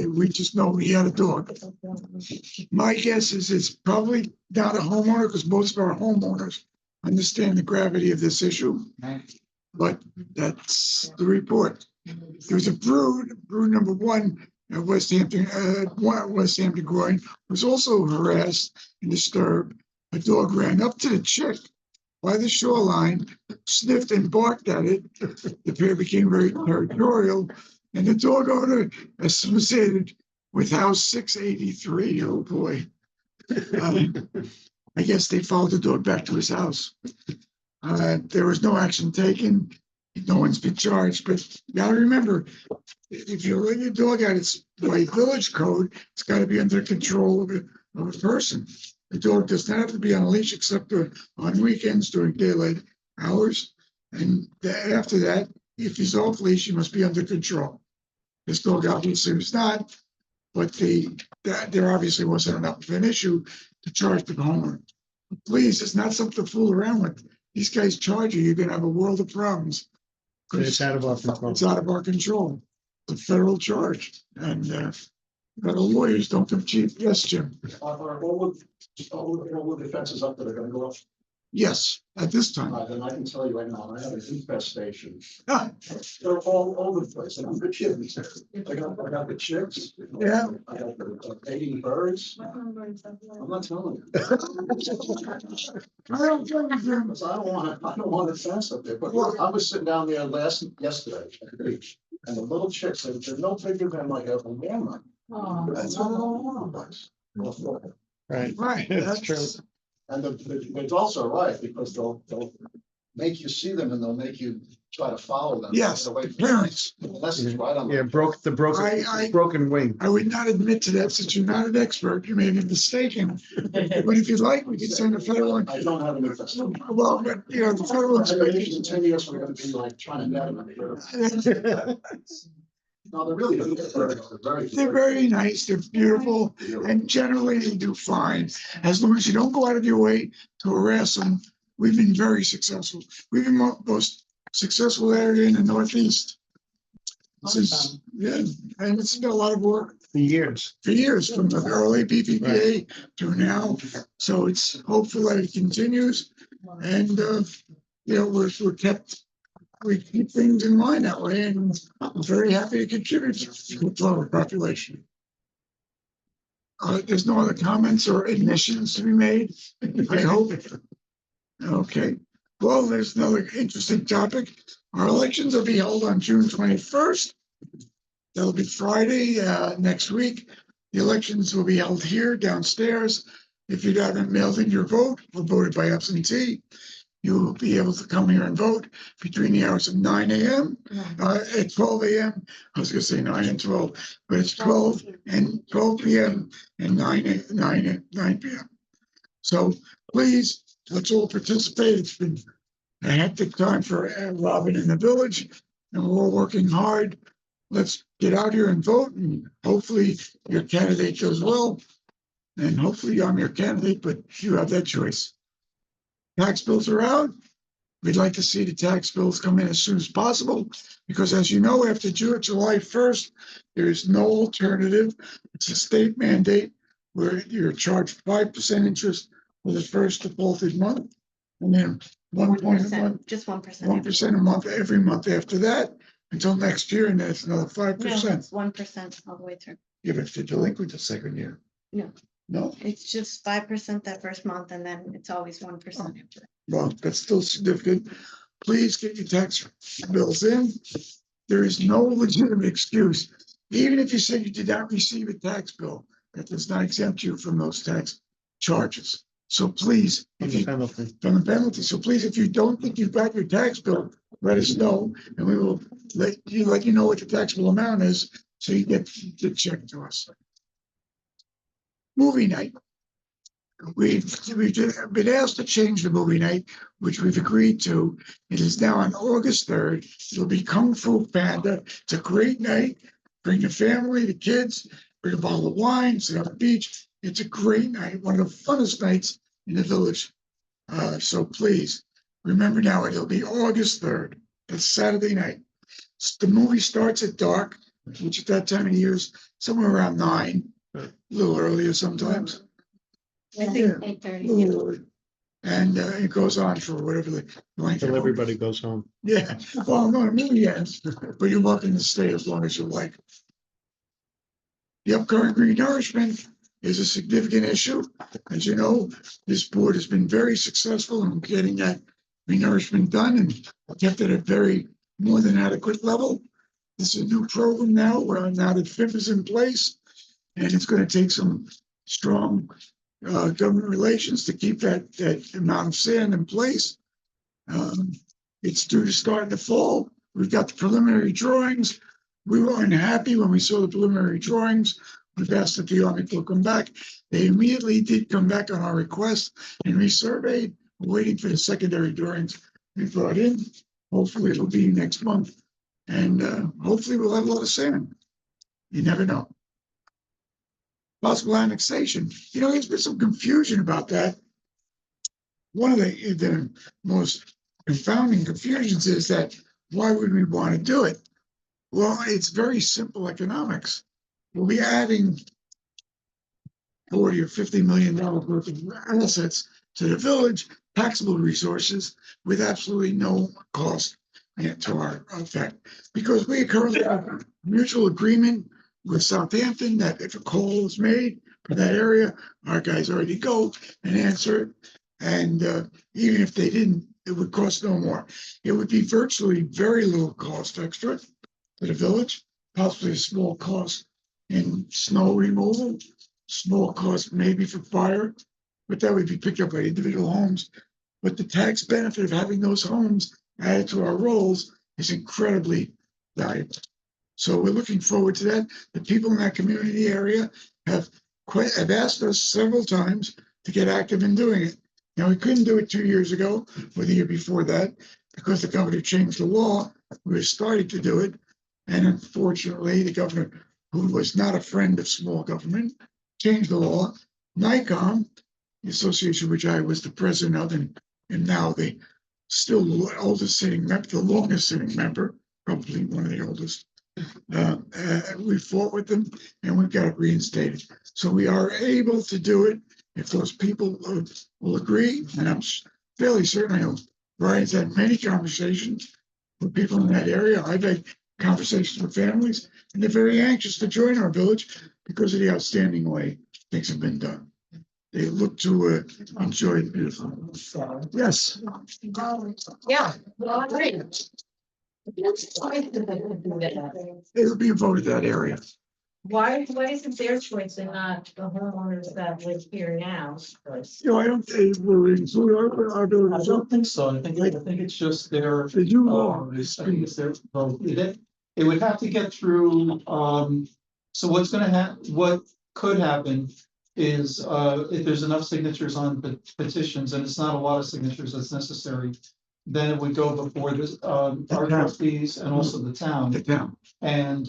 We just know he had a dog. My guess is it's probably not a homeowner because most of our homeowners understand the gravity of this issue. But that's the report. There's a brood number 1 at West Hampton Groin was also harassed and disturbed. A dog ran up to the chick by the shoreline, sniffed and barked at it. The pair became very territorial, and the dog owner associated with house 683. Oh boy. I guess they followed the dog back to his house. There was no action taken. No one's been charged, but you gotta remember, if you let your dog out, it's by village code, it's gotta be under control of a person. The dog does not have to be on a leash except on weekends during daylight hours. And after that, if he's off leash, he must be under control. This dog obviously was not, but there obviously wasn't enough of an issue to charge the homeowner. Please, it's not something to fool around with. These guys charge you, you're gonna have a world of problems. It's out of our control. It's out of our control. It's a federal charge, and federal lawyers don't come cheap. Yes, Jim. Are all of the fences up that are gonna go up? Yes, at this time. Then I can tell you right now, I have an infestation. Ah, They're all over the place, and I'm the chickens. I got the chicks. Yeah. I got the 80 birds. I'm not telling you. I don't tell you, Jim. Because I don't want a fence up there, but look, I was sitting down there yesterday at the beach, and the little chicks, they're no bigger than like a lamb. That's all I want. Right. Right, That's true. And the adults are right, because they'll make you see them and they'll make you try to follow them. Yes, Get away from parents. them, unless it's right on. Yeah, I- broken wing. I would not admit to that since you're not an expert. You may be mistaken. But if you'd like, we can send a federal. I don't have an infestation. Well, but you know, the federal In inspection. 10 years, we're gonna be like trying to net them. No, they're really good. They're very nice. They're beautiful, and generally they do fine as long as you don't go out of your way to harass them. We've been very successful. We've been most successful area in the Northeast. Since, yeah, and it's been a lot of work For years. from the early BPPA to now. So it's hopeful that it continues, and you know, we keep things in mind that way, and I'm very happy to contribute to the total population. There's no other comments or admissions to be made, I hope. Okay, well, there's another interesting topic. Our elections will be held on June 21st. That'll be Friday next week. The elections will be held here downstairs. If you haven't mailed in your vote or voted by absentee, you will be able to come here and vote between the hours of 9 a.m. At 12 a.m. I was going to say 9 and 12, but it's 12 p.m. and 9 p.m. So please, let's all participate. It's been a hectic time for Robin in the village, and we're all working hard. Let's get out here and vote, and hopefully your candidate goes well. And hopefully I'm your candidate, but you have that choice. Tax bills are out. We'd like to see the tax bills come in as soon as possible, because as you know, after July 1st, there is no alternative. It's a state mandate where you're charged 5% interest for the first defaulted month, and then 1.1%, Just 1%. 1% a month every month after that. until next year, and then it's another 5%. it's 1% all the way through. If it's delinquent the second year. No. No, It's just 5% that first month and then it's always 1% after. well, that's still significant. Please get your tax bills in. There is no legitimate excuse. Even if you say you did not receive a tax bill, that does not exempt you from those tax charges. So please, if you, from the penalty, so please, if you don't think you've got your tax bill, let us know, and we will let you know what the taxable amount is, so you get the check to us. Movie night. We've been asked to change the movie night, which we've agreed to. It is now on August 3rd. It'll be Kung Fu Panda. It's a great night. Bring the family, the kids, bring a bottle of wine, sit on the beach. It's a great night, one of the funnest nights in the village. So please, remember now, it'll be August 3rd. It's Saturday night. The movie starts at dark, which at that time of year is somewhere around 9, a little earlier sometimes. I think 8:30. Little early. And it goes on for whatever the length. Until everybody goes home. Yeah, well, no, the movie ends, but you're welcome to stay as long as you like. The upcoming green nourishment is a significant issue. As you know, this board has been very successful in getting that green nourishment done and kept it at very more than adequate level. This is a new program now, where now that FIP is in place, and it's going to take some strong government relations to keep that amount of sand in place. It's due to start in the fall. We've got the preliminary drawings. We were unhappy when we saw the preliminary drawings. We've asked that the Army Corps come back. They immediately did come back on our request and resurveyed. We're waiting for the secondary drawings we brought in. Hopefully it'll be next month. And hopefully we'll have a lot of sand. You never know. Possible annexation. You know, there's been some confusion about that. One of the most confounding confusions is that why would we want to do it? Well, it's very simple economics. We'll be adding $40 or $50 million worth of assets to the village, taxable resources, with absolutely no cost to our effect. Because we currently have a mutual agreement with Southampton that if a call is made for that area, our guys already go and answer it. And even if they didn't, it would cost no more. It would be virtually very little cost extra to the village, possibly a small cost in snow removal, small cost maybe for fire, but that would be picked up by individual homes. But the tax benefit of having those homes added to our rolls is incredibly valuable. So we're looking forward to that. The people in that community area have asked us several times to get active in doing it. Now, we couldn't do it 2 years ago or the year before that because the governor changed the law. We were starting to do it. And unfortunately, the governor, who was not a friend of small government, changed the law. NICOM, the association which I was the president of, and now the still the oldest sitting member, the longest sitting member, probably one of the oldest. We fought with them and we got it reinstated. So we are able to do it if those people will agree. And I'm fairly certain, I know Brian's had many conversations with people in that area. I've had conversations with families, and they're very anxious to join our village because of the outstanding way things have been done. They look to enjoy the beautiful. Yes. Yeah. It'll be voted that area. Why is it their choice and not the homeowners that live here now? You know, I don't think we'll include our I village. don't think so. I think it's just their. They do I law. think it's their vote. It would have to get through, so what could happen is, if there's enough signatures on the petitions, and it's not a lot of signatures that's necessary, then it would go before this, our trustees and also the town. The town. And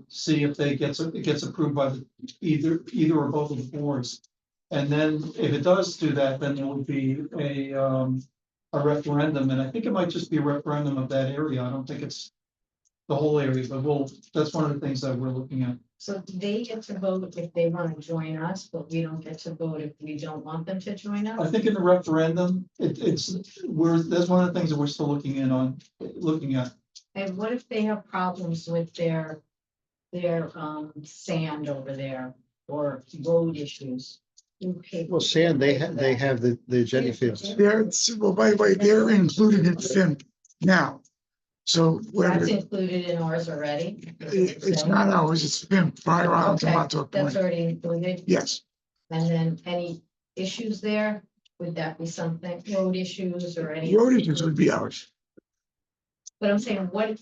see if it gets approved by either or both of the boards. And then if it does do that, then there would be a referendum, and I think it might just be a referendum of that area. I don't think it's the whole area, but that's one of the things that we're looking at. So they get to vote if they want to join us, but we don't get to vote if we don't want them to join I us? think in the referendum, that's one of the things that we're still looking at. And what if they have problems with their sand over there or road issues? Who pays- Well, sand, they have the Jenny fields. Well, by the way, they're included in FIM now. So whatever, That's included in ours already? it's not ours, it's FIM, Fire Island to Okay, Montauk that's Point. already included. Yes, And then any issues there? Would that be something, road issues or any? road issues would be ours. But I'm saying, what,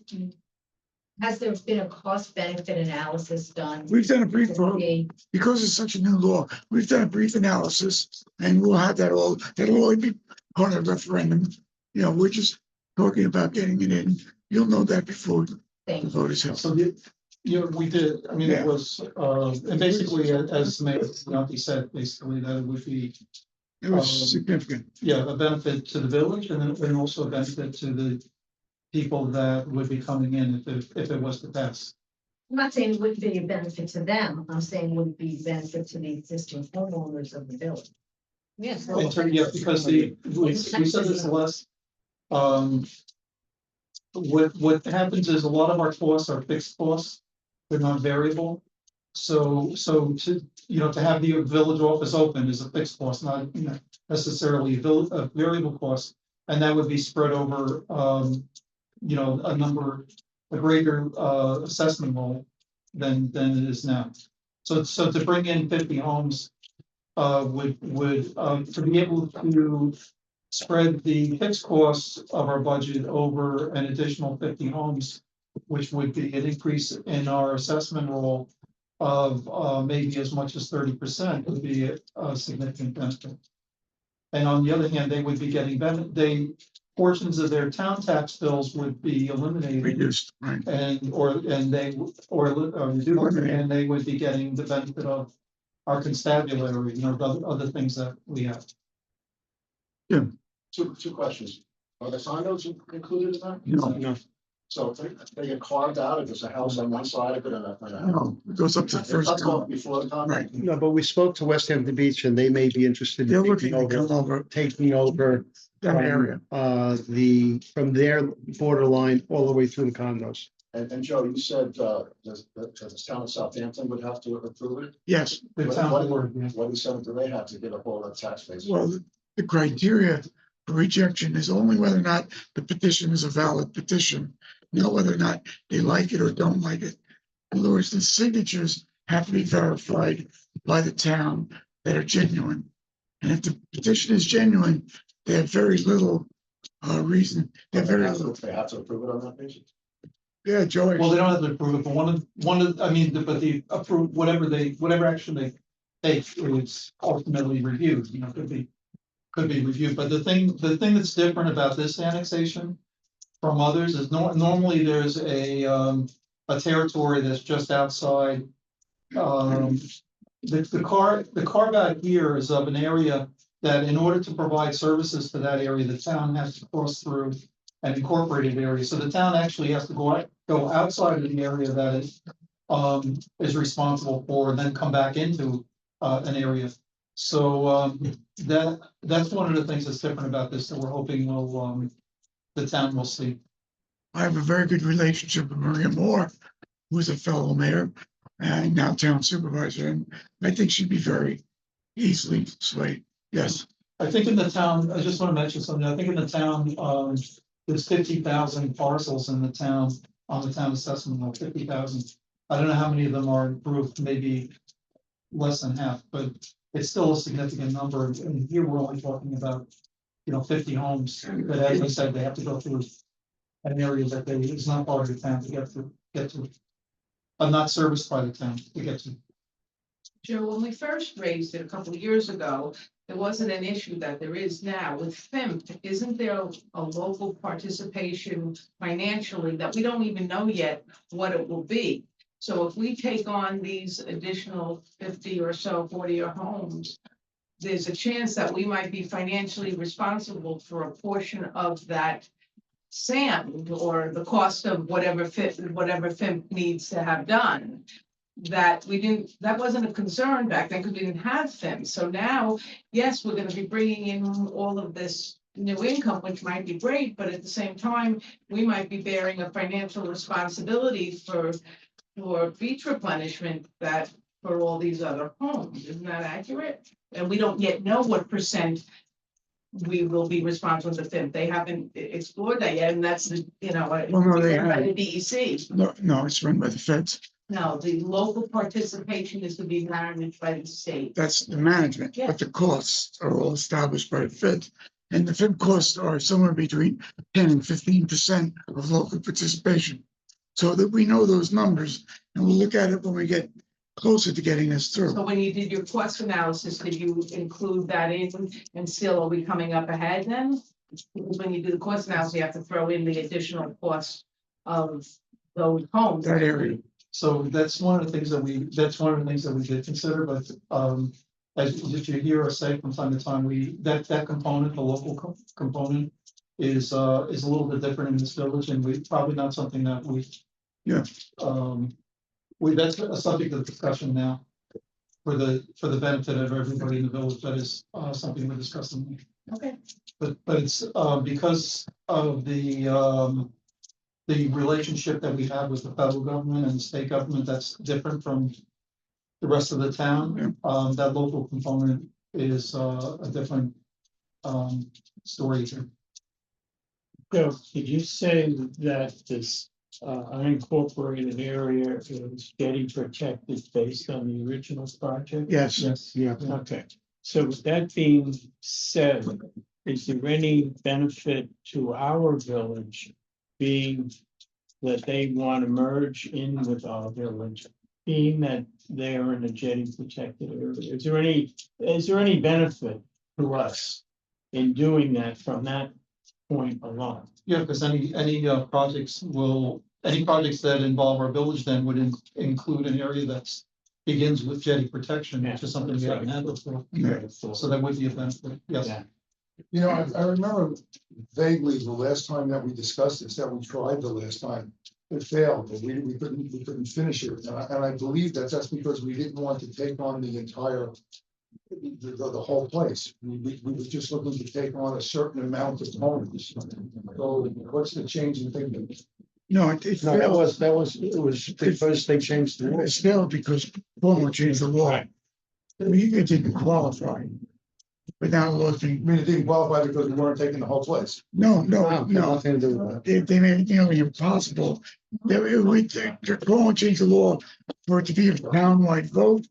has there been a cost benefit analysis done? We've done a brief, to see- because it's such a new law, we've done a brief analysis and we'll have that all, that'll all be part of the referendum. You know, we're just talking about getting it in. You'll know that before the Thing. vote is held. So we did, I mean, it was, and basically, as Mayor Bianchi said, basically that it would be, It was significant. yeah, a benefit to the village and also a benefit to the people that would be coming in if it was to pass. I'm not saying it wouldn't be a benefit to them, I'm saying it would be a benefit to the existing homeowners of the village. Yes. Yeah, because we said this last, what happens is a lot of our costs are fixed costs, they're not variable. So to, to have the village office open is a fixed cost, not, necessarily a variable cost. And that would be spread over, a greater, assessment role than it is now. So to bring in 50 homes, would to be able to spread the fixed costs of our budget over an additional 50 homes, which would be an increase in our assessment role of maybe as much as 30% would be a significant benefit. And on the other hand, they would be getting portions of their town tax bills would be eliminated. Reduced, right? Reduced, and they would be getting the benefit of our constabulary, the other things that we have. Two questions. Are the condos included in that? No, So if they get carved out, if there's a house on one side of it and no, it goes up to the first. That's off before the condo. Right. No, but we spoke to West Hampton Beach and they may be interested They're in looking to come over taking over that area. from their borderline all the way through the condos. And Joe, you said, the town of Southampton would have to approve it? Yes, The What- town what- board, yeah. What incentive do they have to get a hold of tax base? well, the criteria for rejection is only whether or not the petition is a valid petition, not whether or not they like it or don't like it. In other words, the signatures have to be verified by the town that are genuine. And if the petition is genuine, they have very little reason. They have very little. They have to approve it on that basis? Yeah, George. Well, they don't have to approve it, but but the approve, whatever action they take, it's ultimately reviewed, could be reviewed, but the thing that's different about this annexation from others is normally there's a territory that's just outside. The carve out here is of an area that in order to provide services to that area, the town has to cross through an incorporated area. So the town actually has to go outside of the area that is responsible for, and then come back into an area. So that's one of the things that's different about this that we're hoping the town will see. I have a very good relationship with Maria Moore, who is a fellow mayor and now town supervisor, and I think she'd be very easily swayed. Yes, I think in the town, I just want to mention something. I think in the town, there's 50,000 parcels in the town on the town assessment of 50,000. I don't know how many of them are improved, maybe less than half, but it's still a significant number. And here we're only talking about, 50 homes that, as I said, they have to go through an area that is not part of the town to get to. Not serviced by the town to get to. Joe, when we first raised it a couple of years ago, it wasn't an issue that there is now with FIMP. Isn't there a local participation financially that we don't even know yet what it will be? So if we take on these additional 50 or so, 40 or homes, there's a chance that we might be financially responsible for a portion of that sand or the cost of whatever FIMP needs to have done. That wasn't a concern back then because we didn't have FIMP. So now, yes, we're going to be bringing in all of this new income, which might be great, but at the same time, we might be bearing a financial responsibility for beach replenishment that, for all these other homes, isn't that accurate? And we don't yet know what percent we will be responsible to FIM. They haven't explored that yet, and that's the, Well, no, they by haven't. the DEC. No, it's run by the feds. No, the local participation is to be managed by the state. That's the management, Yeah. but the costs are all established by the feds. And the fed costs are somewhere between 10 and 15% of local participation. So that we know those numbers and we'll look at it when we get closer to getting this through. So when you did your cost analysis, did you include that in, and still are we coming up ahead then? Because when you do the cost analysis, you have to throw in the additional costs of those homes. That area. So that's one of the things that we did consider, but, as you hear us say from time to time, that component, the local component is a little bit different in this village, and we probably not something that we. Yeah. That's a subject of discussion now for the benefit of everybody in the village. That is, something we're discussing. Okay. But it's, because of the relationship that we have with the federal government and the state government, that's different from the rest of the town. That local component is, a different, story here. So did you say that this unincorporated area is getting protected based on the original project? Yes. Yes. Yeah. Okay, so with that being said, is there any benefit to our village being that they want to merge in with our village, being that they are in a jetty protected area? Is there any benefit to us in doing that from that point along? Yeah, because any projects that involve our village then would include an area that's begins with jetty protection, which is something we haven't had before. So that would be a benefit, yes. Yeah. You know, I remember vaguely the last time that we discussed this, that we tried the last time. It failed, but we couldn't finish it, and I believe that that's because we didn't want to take on the entire. The whole place, we were just looking to take on a certain amount of homes. So what's the change in thinking? No, it No, failed. it was because they changed the rules. It's failed because Cuomo changed the law. It didn't qualify. But now looking, I mean, it didn't qualify because we weren't taking the whole place. no. Nothing to do with that. They made it nearly impossible. The Cuomo changed the law for it to be a townwide vote.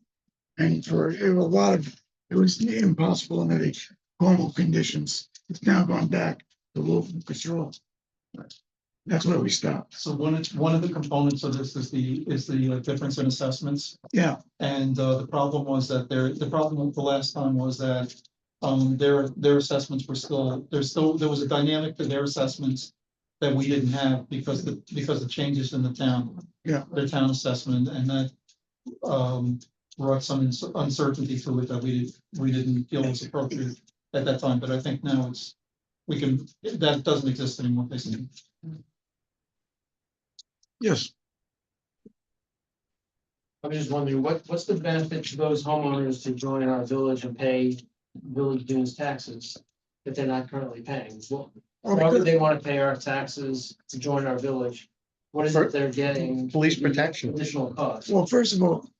And it was impossible under the Cuomo conditions. It's now gone back to local control. That's where we stopped. So one of the components of this is the difference in assessments. Yeah, And the problem was that the problem with the last time was that their assessments were there was a dynamic to their assessments that we didn't have because of changes in the town. Yeah. Their town assessment, and that brought some uncertainty to it that we didn't feel was appropriate at that time. But I think now that doesn't exist anymore, basically. yes. I'm just wondering, what's the benefit to those homeowners to join our village and pay village dues taxes that they're not currently paying? Why would they want to pay our taxes to join our village? What is it they're getting? Police protection. Additional costs. Well, first of all,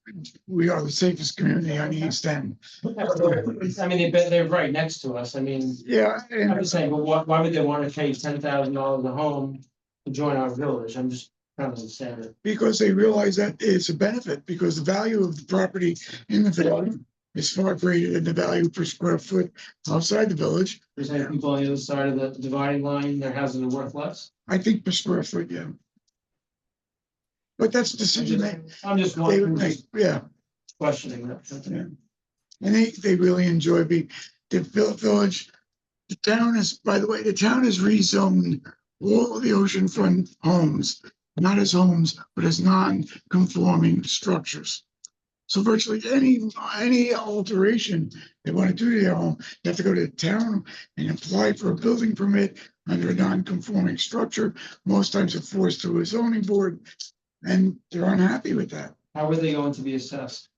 we are the safest community on the East End. I mean, they're right next to us. I mean, Yeah, I'm and just saying, but why would they want to pay $10,000 a home to join our village? I'm just trying to understand it. because they realize that it's a benefit, because the value of the property in the village is far greater than the value per square foot outside the village. There's any people on the other side of the dividing line, their houses are worth less? I think per square foot, yeah. But that's a decision I'm just they would wondering, make, yeah. questioning that. Yeah. And they really enjoy the village. The town is, by the way, the town is rezoned all of the oceanfront homes, not as homes, but as non-conforming structures. So virtually any alteration they want to do to their home, they have to go to the town and apply for a building permit under a non-conforming structure. Most times it's forced through a zoning board, and they're unhappy with that. How are they going to be assessed?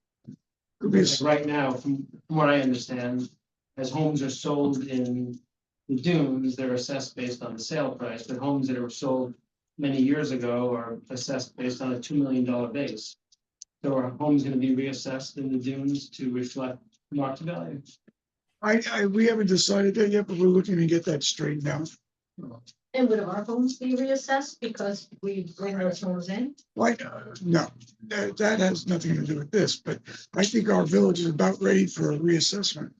Could be a Because right now, from what I understand, as homes are sold in the dunes, they're assessed based on the sale price, but homes that are sold many years ago are assessed based on a $2 million base. So are homes gonna be reassessed in the dunes to reflect market value? We haven't decided that yet, but we're looking to get that straightened out. And would our homes be reassessed because we bring those homes in? Like, no, that has nothing to do with this, but I think our village is about ready for a reassessment.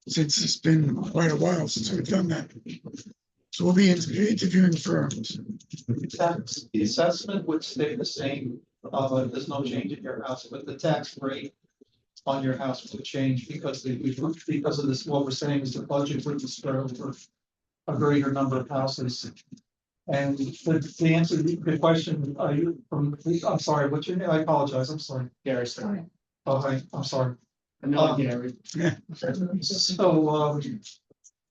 Since it's been quite a while since we've done that. So we'll be interviewing firms. The assessment would stay the same, there's no change in your house, but the tax rate on your house would change because because of this, what we're saying is the budget would be spread over a greater number of houses. And to answer the question, are you from, I'm sorry, what's your name? I apologize, I'm sorry. Gary, sorry. Oh, hi, I'm sorry. No, Gary.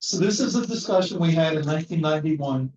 So this is a discussion we had in 1991.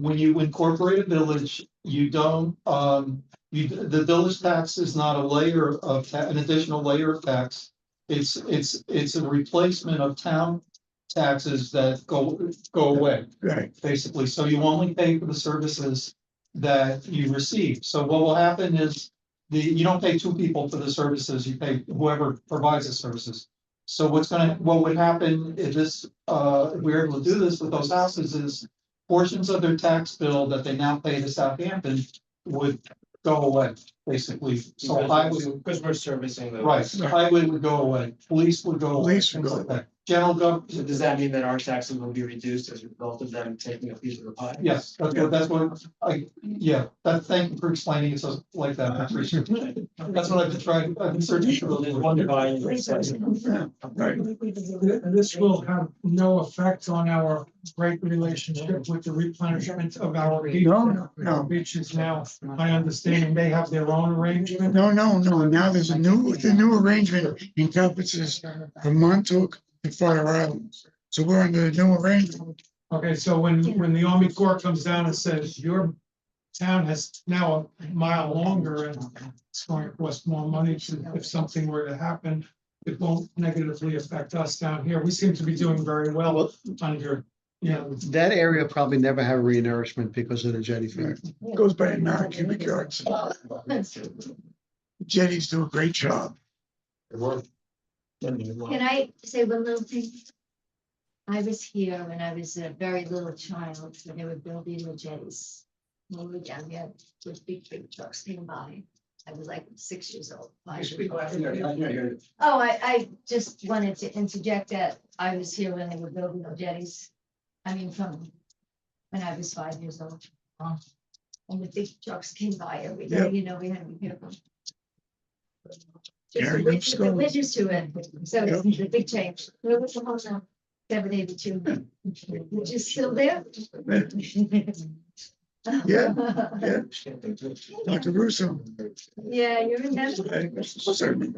When you incorporate a village, you don't, the village tax is not a layer of, an additional layer of tax. It's a replacement of town taxes that go away. Right. Basically, so you only pay for the services that you receive. So what will happen is you don't pay two people for the services, you pay whoever provides the services. So what would happen if this, if we were able to do this with those houses is portions of their tax bill that they now pay to Southampton would go away, basically. So Because we're servicing those. right, highway would go away, police would go away, Police would things go like that. General So government, does that mean that our taxes will be reduced as a result of them taking a piece of the pie? yes, thank you for explaining it so like that, I appreciate it. That's what I've been searching for. There's one divine. Yeah, right. And this will have no effect on our great relationship with the replenishment of our beach. No. Beaches now, I understand they have their own arrangement. No. Now there's the new arrangement encompasses from Montauk to Fire Island. So we're under the new arrangement. Okay, so when the Army Corps comes down and says your town has now a mile longer and it's going to cost more money if something were to happen, it won't negatively affect us down here. We seem to be doing very well under, That area probably never had re-nourishment because of the jetty fee. It goes by 9 cubic yards. Jetties do a great job. Can I say one little thing? I was here when I was a very little child, when they were building the jetties. When we were down there with big trucks came by. I was like 6 years old. 5 years old. Oh, I just wanted to interject that I was here when they were building the jetties. I mean, from when I was 5 years old. And the big trucks came by every day, we had to be careful. Just a witness to it, so it's a big change. Where was the house now? 782, which is still there. Yeah. Dr. Russo. Yeah, you remember.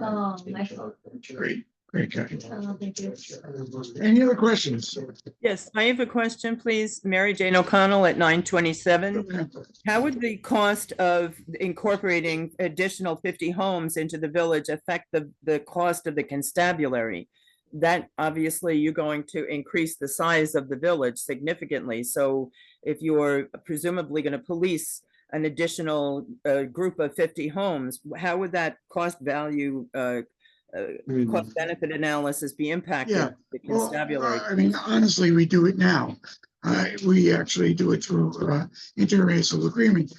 Oh, my God. Great guy. Oh, thank you. Any other questions? Yes, I have a question, please. Mary Jane O'Connell at 927. How would the cost of incorporating additional 50 homes into the village affect the cost of the constabulary? That obviously you're going to increase the size of the village significantly. So if you're presumably going to police an additional group of 50 homes, how would that cost value cost benefit analysis be impacted? Yeah, the constabulary? I mean, honestly, we do it now. We actually do it through interracial agreement.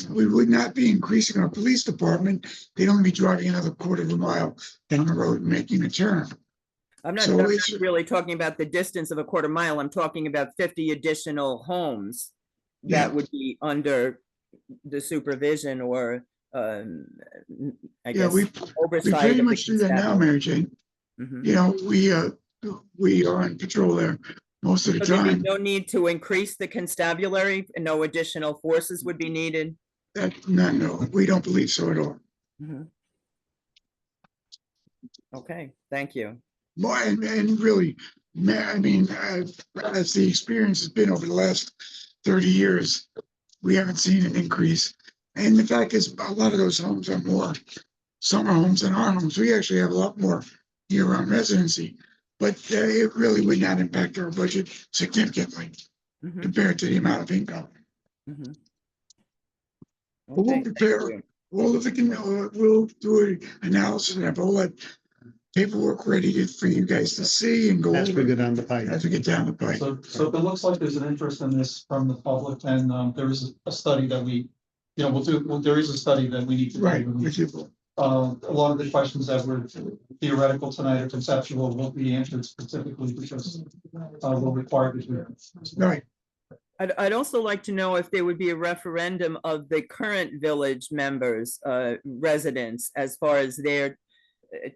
We would not be increasing our police department. They'd only be driving another quarter of a mile down the road and making a turn. I'm not really talking about the distance of a quarter mile. I'm talking about 50 additional homes that would be under the supervision or I guess we oversight. pretty much do that now, Mary Jane. We are on patrol there most of the So time. no need to increase the constabulary and no additional forces would be needed? No, we don't believe so at all. Okay, thank you. Well, and really, I mean, as the experience has been over the last 30 years, we haven't seen an increase. And the fact is, a lot of those homes are more summer homes than our homes. We actually have a lot more year-round residency. but it really would not impact our budget significantly Mhm, compared to the amount of income. mhm. But we'll Okay, thank prepare you. all of the, we'll do an analysis and have all that paperwork ready for you guys to see and go As we over go down the pipe. as we get down the pipe. So if it looks like there's an interest in this from the public, and there is a study that we, there is a study that we need to do. Right, with you. A lot of the questions that were theoretical tonight or conceptual won't be answered specifically because we're required to do it. Right. I'd also like to know if there would be a referendum of the current village members, residents, as far as their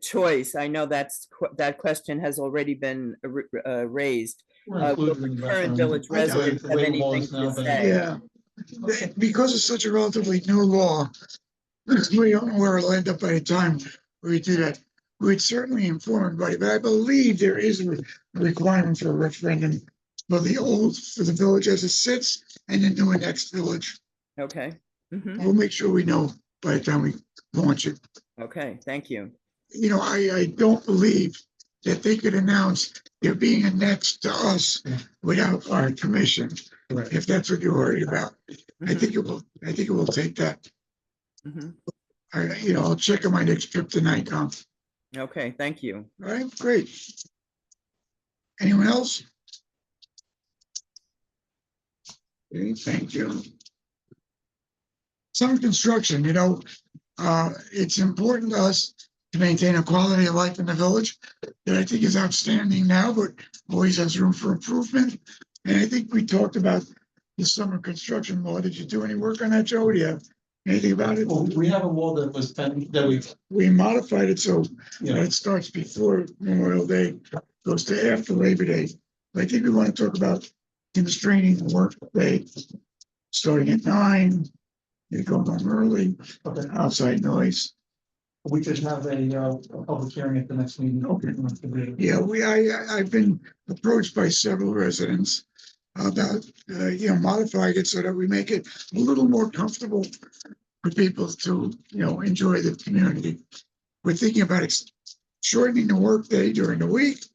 choice. I know that question has already been raised. We're Will included the in the current referendum. village I know. residents The have way the law anything is now to been- say? Yeah, because it's such a relatively new law, we don't know where it'll end up by the time we do that. We'd certainly inform everybody, but I believe there is a requirement for a referendum for the village as it sits and the new next village. Okay. Mhm. We'll make sure we know by the time we launch it. Okay, thank you. You know, I don't believe that they could announce they're being annexed to us without our permission, Right. if that's what you're worried about. I think it will take that. Mhm. I'll check on my next trip to Nikon. Okay, thank you. All right, great. Anyone else? Okay, thank you. Summer construction, it's important to us to maintain a quality of life in the village that I think is outstanding now, but always has room for improvement. And I think we talked about the summer construction law. Did you do any work on that, Joe? Do you have anything about it? Well, we have a law that was pending, that We modified it so Yeah. that it starts before Memorial Day, goes to after Labor Day. But I think we want to talk about constraining the work day, starting at 9, you go home early, outside noise. we could have a public hearing at the next meeting. Okay. Yeah, I've been approached by several residents about, modifying it so that we make it a little more comfortable for people to, enjoy the community. We're thinking about shortening the workday during the week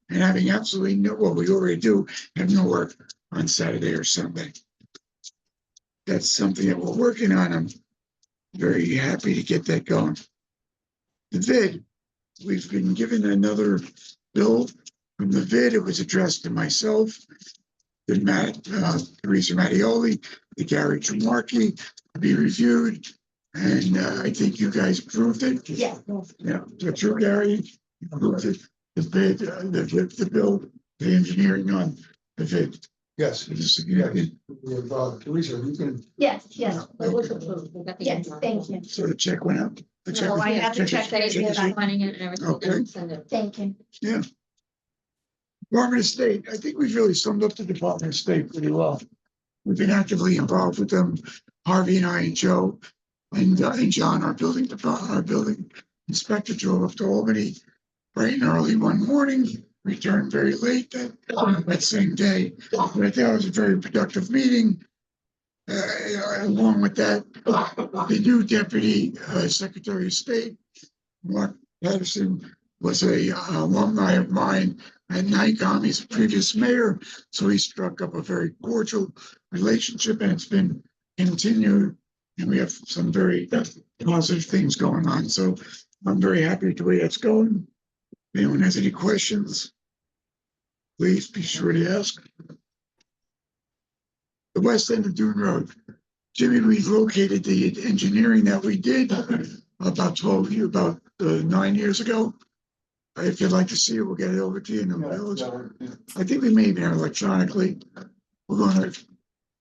and having absolutely we already do, have no work on Saturday or Sunday. That's something that we're working on. I'm very happy to get that going. The VID, we've been given another bill from the VID. It was addressed to myself, the Teresa Mattioli, the Gary Tremarchi, to be reviewed. And I think you guys approved it. Yeah. Yeah, so true, Gary, you approved it, the bid, the bill, the engineering on the VID. Yes. Teresa, you can. Yes, yes. It was approved. Yes, thank you. So the check went out. The check No, was- I have to check that check you're is- not running it and everything. Okay. and send it. Thank you. Yeah. Department of State, I think we've really summed up the Department of State pretty well. We've been actively involved with them, Harvey and I and Joe and John, our building inspector, drove up to Albany bright and early one morning, returned very late that same day. But I think it was a very productive meeting. Along with that, the new Deputy Secretary of State, Mark Patterson, was a alumni of mine at Nikon. He's a previous mayor, so he struck up a very cordial relationship, and it's been continued. And we have some very positive things going on. So I'm very happy with the way that's going. If anyone has any questions, please be sure to ask. The west end of Dune Road. Jimmy, we located the engineering that we did about 9 years ago. If you'd like to see it, we'll get it over to you in the village. I think we may even have electronically. We're going to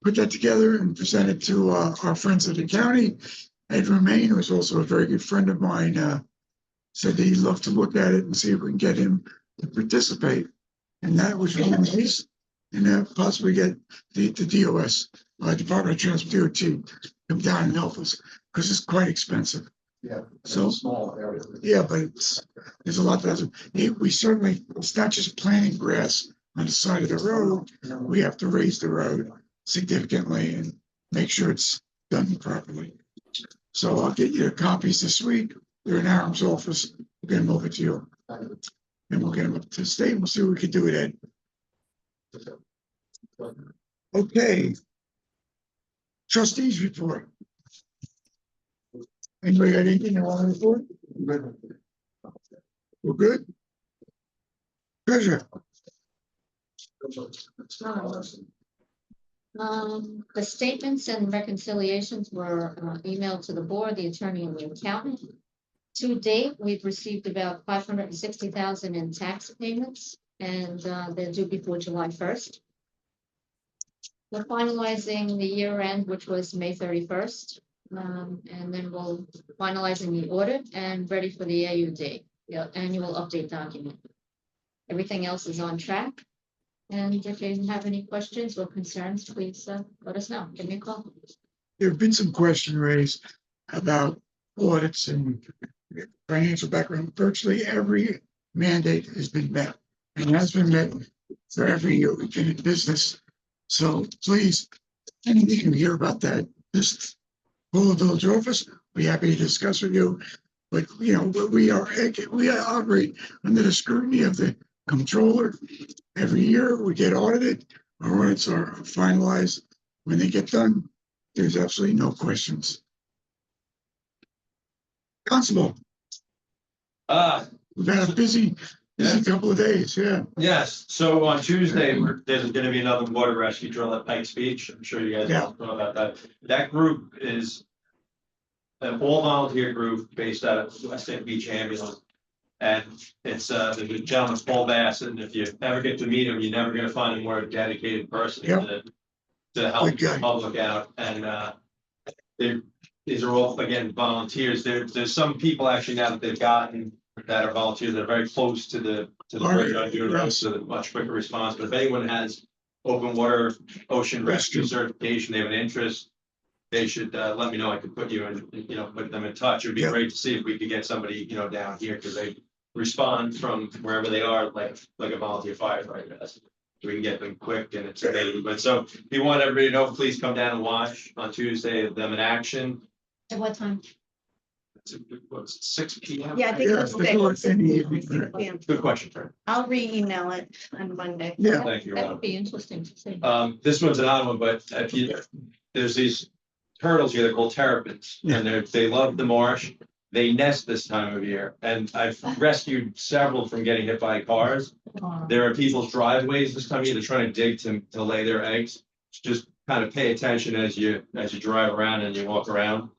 put that together and present it to our friends at the county. Ed Romaine, who is also a very good friend of mine, said that he'd love to look at it and see if we can get him to participate. And that was really nice. And possibly get the DOS, Department of Transportation, come down and help us, because it's quite expensive. Yeah. So Small area. Yeah, but there's a lot that we certainly, it's not just planting grass on the side of the road. We have to raise the road significantly and make sure it's done properly. So I'll get you copies this week. They're in Aram's office. We're gonna move it to you. And we'll get them up to the state, we'll see what we can do with it. Okay. Trustees report. Anybody got anything they want to report? We're good? Treasure. The statements and reconciliations were emailed to the board, the attorney and the accountant. To date, we've received about 560,000 in tax payments, and they're due before July 1st. We're finalizing the year end, which was May 31st. And then we'll finalizing the audit and ready for the AUD, the annual update document. Everything else is on track. And if you have any questions or concerns, please let us know. Give me a call. There have been some questions raised about audits and financial background. Virtually every mandate has been met and has been met for every year we've been in business. So please, anything you hear about that, just call the village office. We're happy to discuss with you. But you know, we operate under the scrutiny of the controller. Every year we get audited. Our audits are finalized. When they get done, there's absolutely no questions. Constable. We've had a busy couple of days, yeah. Yes, so on Tuesday, there's gonna be another water rescue drill at Pikes Beach. I'm sure you guys all know about that. That group is an all volunteer group based out of West End Beach Ambulance. And it's there's a gentleman, Paul Bass, and if you ever get to meet him, you're never gonna find a more dedicated person to help the public out. And these are all, again, volunteers. There's some people actually now that they've gotten that are volunteers that are very close to the bridge on Unit, so that much quicker response. But if anyone has open water ocean rescue certification, they have an interest, they should let me know. I could put you in, put them in touch. It would be great to see if we could get somebody, down here, because they respond from wherever they are, like a volunteer firefighter does. We can get them quick and it's available. But so if you want everybody to know, please come down and watch on Tuesday them in action. At what time? What's 6 p.m.? Yeah, I think that's Good question, Fran. I'll re-email it on Monday. Yeah. Thank you. That would be interesting to see. This one's an odd one, but there's these turtles here, they're called terrapins, and they love the marsh. They nest this time of year, and I've rescued several from getting hit by cars. There are people's driveways this time of year. They're trying to dig to lay their eggs. Just kind of pay attention as you drive around and you walk around.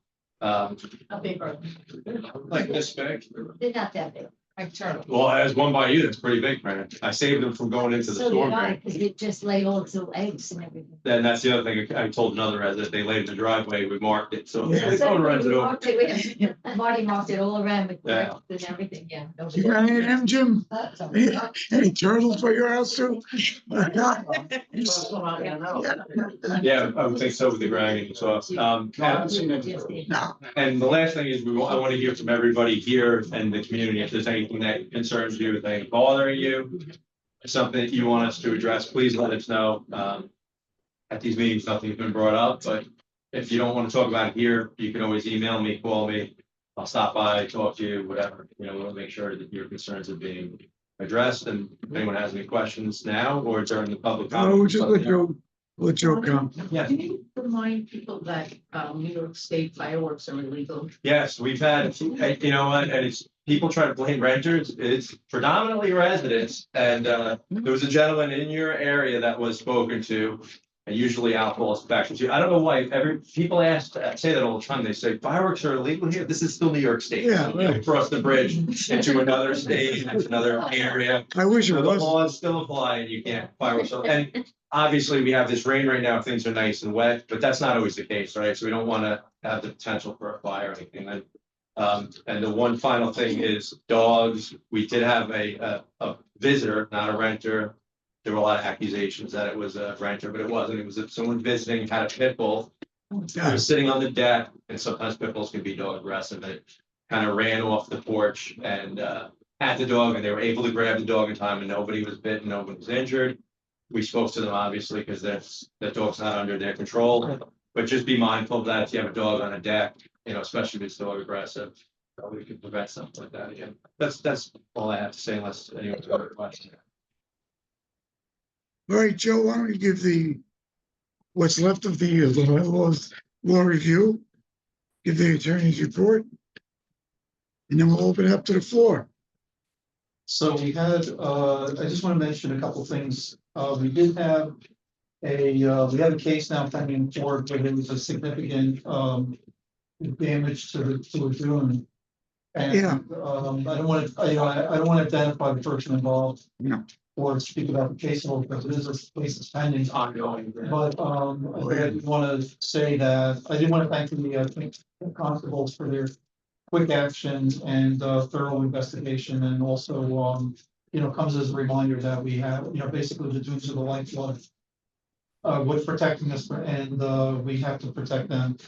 How big are they? Like this big. They're not that big. Like turtle. Well, there's one by you that's pretty big, man. I saved them from going into the So storm did I, drain. because they just lay all the eggs and everything. Then that's the other thing I told another resident, they laid in the driveway, we marked it, so someone runs it over. Marty marked it all around with Yeah. bricks and everything, yeah. You got any of them, Jim? Any turtles by your house too? Yeah, I would think so with the grinding, so, and the last thing is, I want to hear from everybody here and the community, if there's anything that concerns you, if anything bothering you, something that you want us to address, please let us know. At these meetings, nothing's been brought up, but if you don't want to talk about it here, you can always email me, call me. I'll stop by, talk to you, whatever, we'll make sure that your concerns are being addressed, and if anyone has any questions now or during the public comment. No, just let Joe come. Yeah. Can you remind people that New York State fireworks are illegal? Yes, we've had, you know what, and it's, people try to blame renters, it's predominantly residents. And there was a gentleman in your area that was spoken to, and usually alcohol is back to you. I don't know why people say that all the time. They say fireworks are illegal here. This is still New York State. Yeah, So, cross the bridge into another state, into another area. I wish it So the was. laws still apply and you can't fireworks. And obviously we have this rain right now, things are nice and wet, but that's not always the case, right? So we don't want to have the potential for a fire or anything. And the one final thing is dogs. We did have a visitor, not a renter. There were a lot of accusations that it was a renter, but it wasn't. It was someone visiting, had a pit bull. It was sitting on the deck, and sometimes pit bulls can be dog aggressive. And it kind of ran off the porch and had the dog, and they were able to grab the dog in time, and nobody was bitten, nobody was injured. We spoke to them, obviously, because that dog's not under their control. But just be mindful of that if you have a dog on a deck, especially if it's dog aggressive. we could prevent something like that again. That's all I have to say unless anyone's got a question. All right, Joe, why don't you give what's left of the law review, give the attorney's report, and then we'll open it up to the floor. So we had, I just want to mention a couple things. We did have we have a case now pending in court where there was a significant, damage to a dune. And, Yeah. I don't want to, I don't want to identify the person involved. No. Or speak about the case law, because it is a case that's pending. Ongoing. But, I did want to say that, I did want to thank the constables for their quick action and thorough investigation, and also, comes as a reminder that we have, basically the dunes of the lifeblood. What's protecting us, and we have to protect them.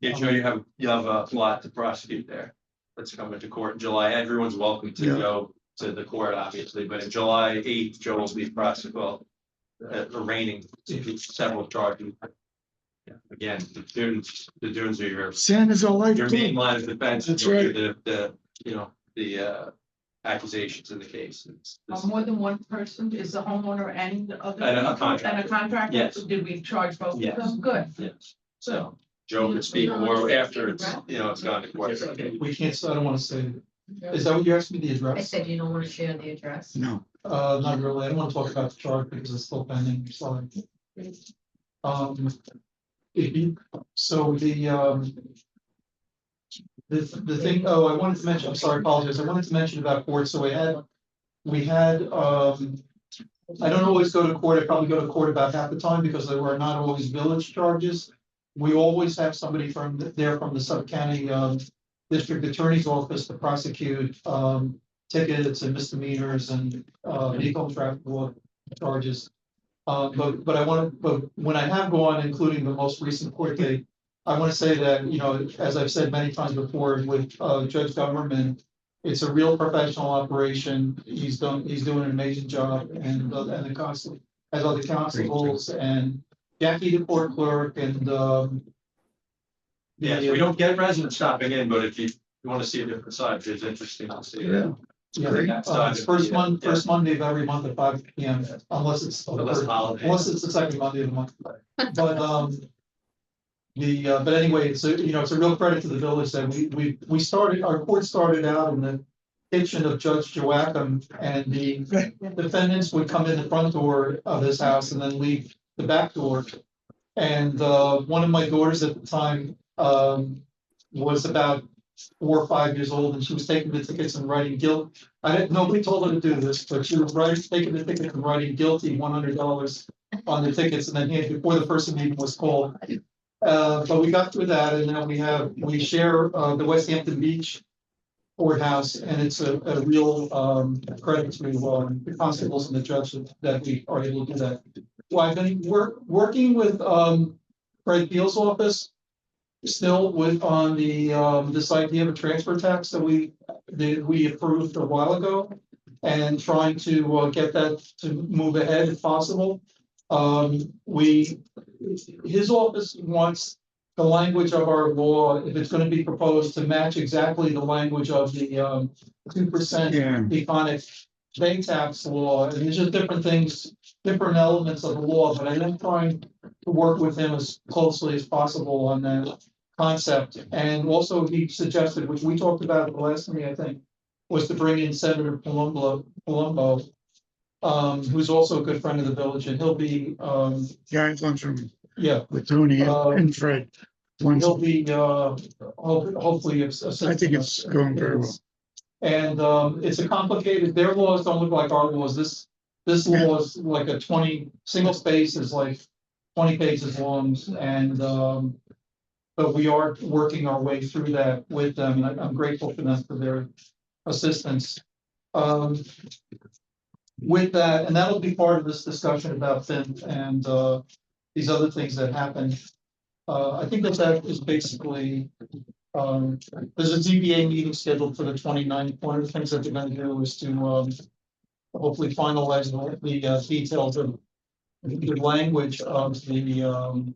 Yeah, Joe, you have a lot to prosecute there. That's coming to court in July. Everyone's welcome to go to the court, obviously, but in July 8th, Joe will be prosecuted, arraigning several charges. Yeah, again, the dunes are your Santa's all like. your main line of defense. That's right. The accusations in the case. More than one person, is the homeowner and the other? And a people, contractor. And a contractor? Yes. Did we charge both of Yes. them? Good. Yes, so Joe could speak more after it's gone to court. We can't, I don't want to say, is that what you asked me, the I address? said you don't want to share the address. No. Not really, I don't want to talk about the charge because it's still pending, sorry. So the thing, I wanted to mention, I'm sorry, apologies, I wanted to mention about court, so we had, I don't always go to court, I probably go to court about half the time because there were not always village charges. We always have somebody from the sub-county, district attorney's office to prosecute, tickets and misdemeanors and, vehicle traffic law charges. But when I have gone, including the most recent court date, I want to say that, as I've said many times before with Judge Government, it's a real professional operation. He's doing an amazing job, and the constable, as other constables and Jackie, the court clerk, and Yes, we don't get residents stopping in, but if you want to see a different side, it's interesting to see. Yeah. it's first Monday of every month at 5 p.m. unless it's the second Monday of the month. But but anyway, it's a real credit to the village that we started, our court started out in the kitchen of Judge Joachim, and the defendants would come in the front door of his house and then leave the back door. And one of my daughters at the time was about 4 or 5 years old, and she was taking the tickets and writing guilt. Nobody told her to do this, but she was taking the tickets and writing guilty $100 on the tickets, and then before the person even was called. But we got through that, and now we share the West Hampton Beach courthouse, and it's a real credit to the constables and the judge that we are able to do that. Well, I've been working with Fred Beal's office still on this idea of a transfer tax that we approved a while ago, and trying to get that to move ahead if possible. His office wants the language of our law, if it's going to be proposed, to match exactly the language of the 2% econic bank tax law. And there's just different things, different elements of the law, but I am trying to work with him as closely as possible on that concept. And also he suggested, which we talked about at the last meeting, I think, was to bring in Senator Palumbo, who's also a good friend of the village, and he'll be Yeah, it comes from yeah with Tony and Fred. He'll be hopefully I think it's going very well. And it's a complicated, their laws don't look like our laws. This law is like a 20 single space is like 20 pages long, and but we are working our way through that with them, and I'm grateful for them for their assistance. With that, and that'll be part of this discussion about FIN and these other things that happen. I think that is basically, there's a ZBA meeting scheduled for the 29th. One of the things that they're going to do is to hopefully finalize the details of the language of the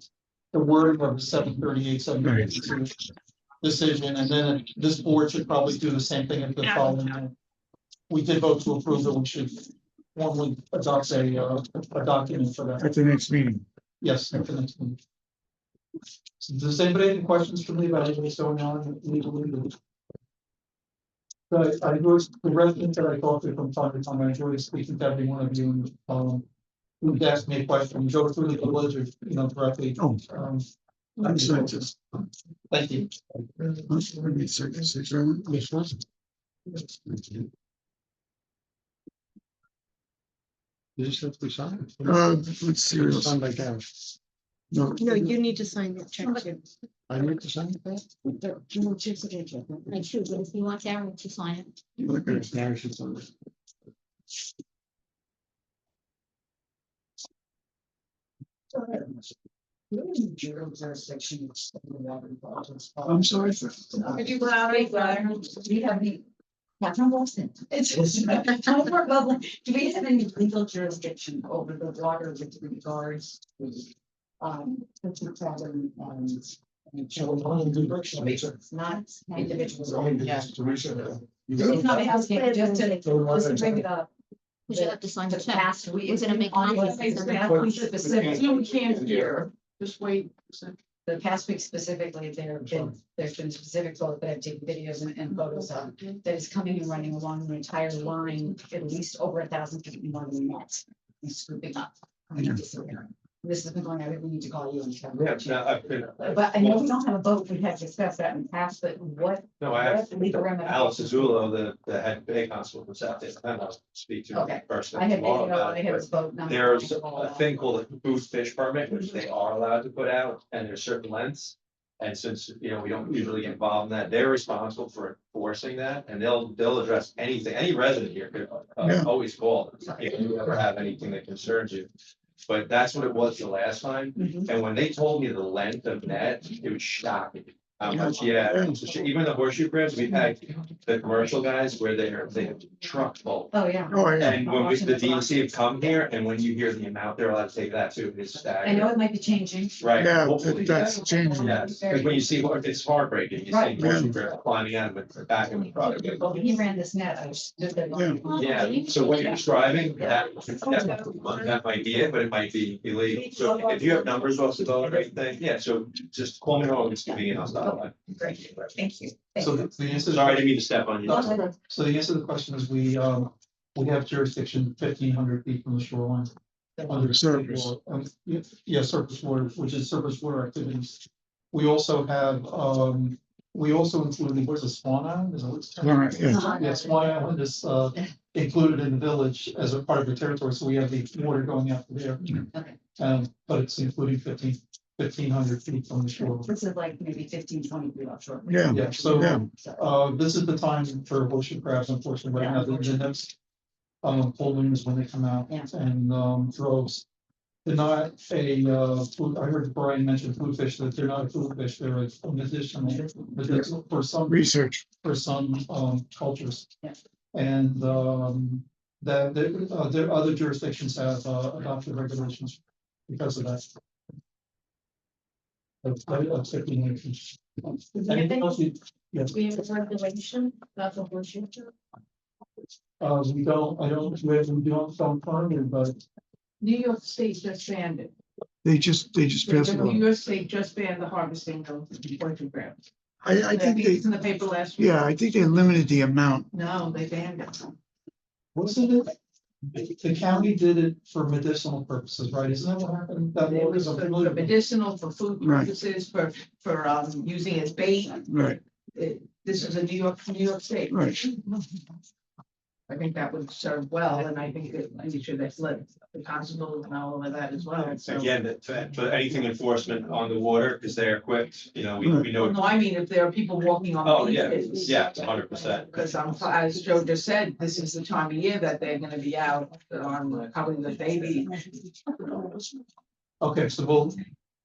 wording of the 738, 732. decision, and then this board should probably do the same thing at the following. Night. We did vote to approve it, we should formally adopt a document for that. At the next meeting. Yes, at the next meeting. So does anybody have any questions for me about anything going on legally? But I enjoyed the residents that I talked to from time to time. I enjoyed speaking to every one of you. Who'd asked me a question, go through the village, or, directly. Oh. I'm sorry, Thank you. You just have to sign it. Let's see. Sign by Gary. No, No, you need to sign that check too. I need to sign it. I should, but if you want Aaron to sign it. okay. Gary should sign it. I'm sorry. Could you go out, do you have any? Yeah, from Boston. It's just, do we have any legal jurisdiction over the water with regards to, the problem and. It's not individuals. It's not asking, just to bring it up. We should have to sign the The check. past week. We're gonna make Specific. You can't hear, just wait. The past week specifically, there's been specific photos that I've taken videos and photos of that is coming and running along the entire line, at least over 1,000 feet more than that. And scooping up. This has been going, I really need to call you and tell you. But I know we don't have a vote, we have discussed that in the past, but what? No, I have what legal remedy- Alice Azulo, the head bay constable from South Day, and I'll speak to Okay. her first. I have tomorrow video, about I it, have but his vote. number, There's all a that. thing called a booth fish permit, which they are allowed to put out, and there's certain lengths. And since, we don't usually get involved in that, they're responsible for enforcing that, and they'll address anything, any resident here could Yeah. always call them if you ever have anything that concerns you. But that's what it was the last time, and when they told me the length of net, it was shocking. How much, even the horseshoe crabs, we've had the commercial guys where they have truck full. Oh, yeah. Oh, yeah. And when the DNC have come here, and when you hear the amount they're allowed to take that too, it's I staggering. know it might be changing. Right. Yeah, hopefully, that's yes. changing. Yes, because when you see, it's heartbreaking, you see Right. horseshoe crabs climbing out of the back of the product. Well, when he ran this net, I was stood there. going, Yeah, so what you're describing, that might be it, but it might be illegal. So if you have numbers off the boat or anything, so just call me on this convenient, I'll stop by. Great, thank you. So the answer. Sorry, I didn't mean to step on you. So the answer to the question is we have jurisdiction 1,500 feet from the shoreline. Under Surface. Surface water, which is surface water activities. We also have, we also included, where's the Swan Island? Is that what it's termed? Right, yeah. Yeah, Swan Island is included in the village as a part of the territory, so we have the water going out there. Okay. But it's including 1,500 feet from the shore. This is like maybe 15, 20 feet offshore. Yeah. Yeah, so Yeah. this is the time for horseshoe crabs, unfortunately, right now, the next full moon is when they come out Yeah. and droves. They're not a food, I heard Brian mention food fish, that they're not a food fish, they're an medicinal for some Research. for some cultures. Yeah. And that there other jurisdictions have adopted regulations because of that. Anything else? Yes. We have a regulation, that's a horseshoe. We don't farm it, but New York State just banned it. They just passed it New on. York State just banned the harvesting of horseshoe crabs. I think It's they, in the paper last week. yeah, I think they limited the amount. No, they banned it. wasn't it? The county did it for medicinal purposes, right? Isn't that what happened? That It was was a for medicinal, for food Right. purposes, for using as bait. Right, This is a New York State. right. I think that would serve well, and I think that we should have let the constable and all of that as well. So- Again, for anything enforcement on the water, because they're equipped, we know. No, I mean, if there are people walking on. Oh, yeah, beaches. yeah, 100%. Because as Joe just said, this is the time of year that they're gonna be out on probably the baby. Okay, so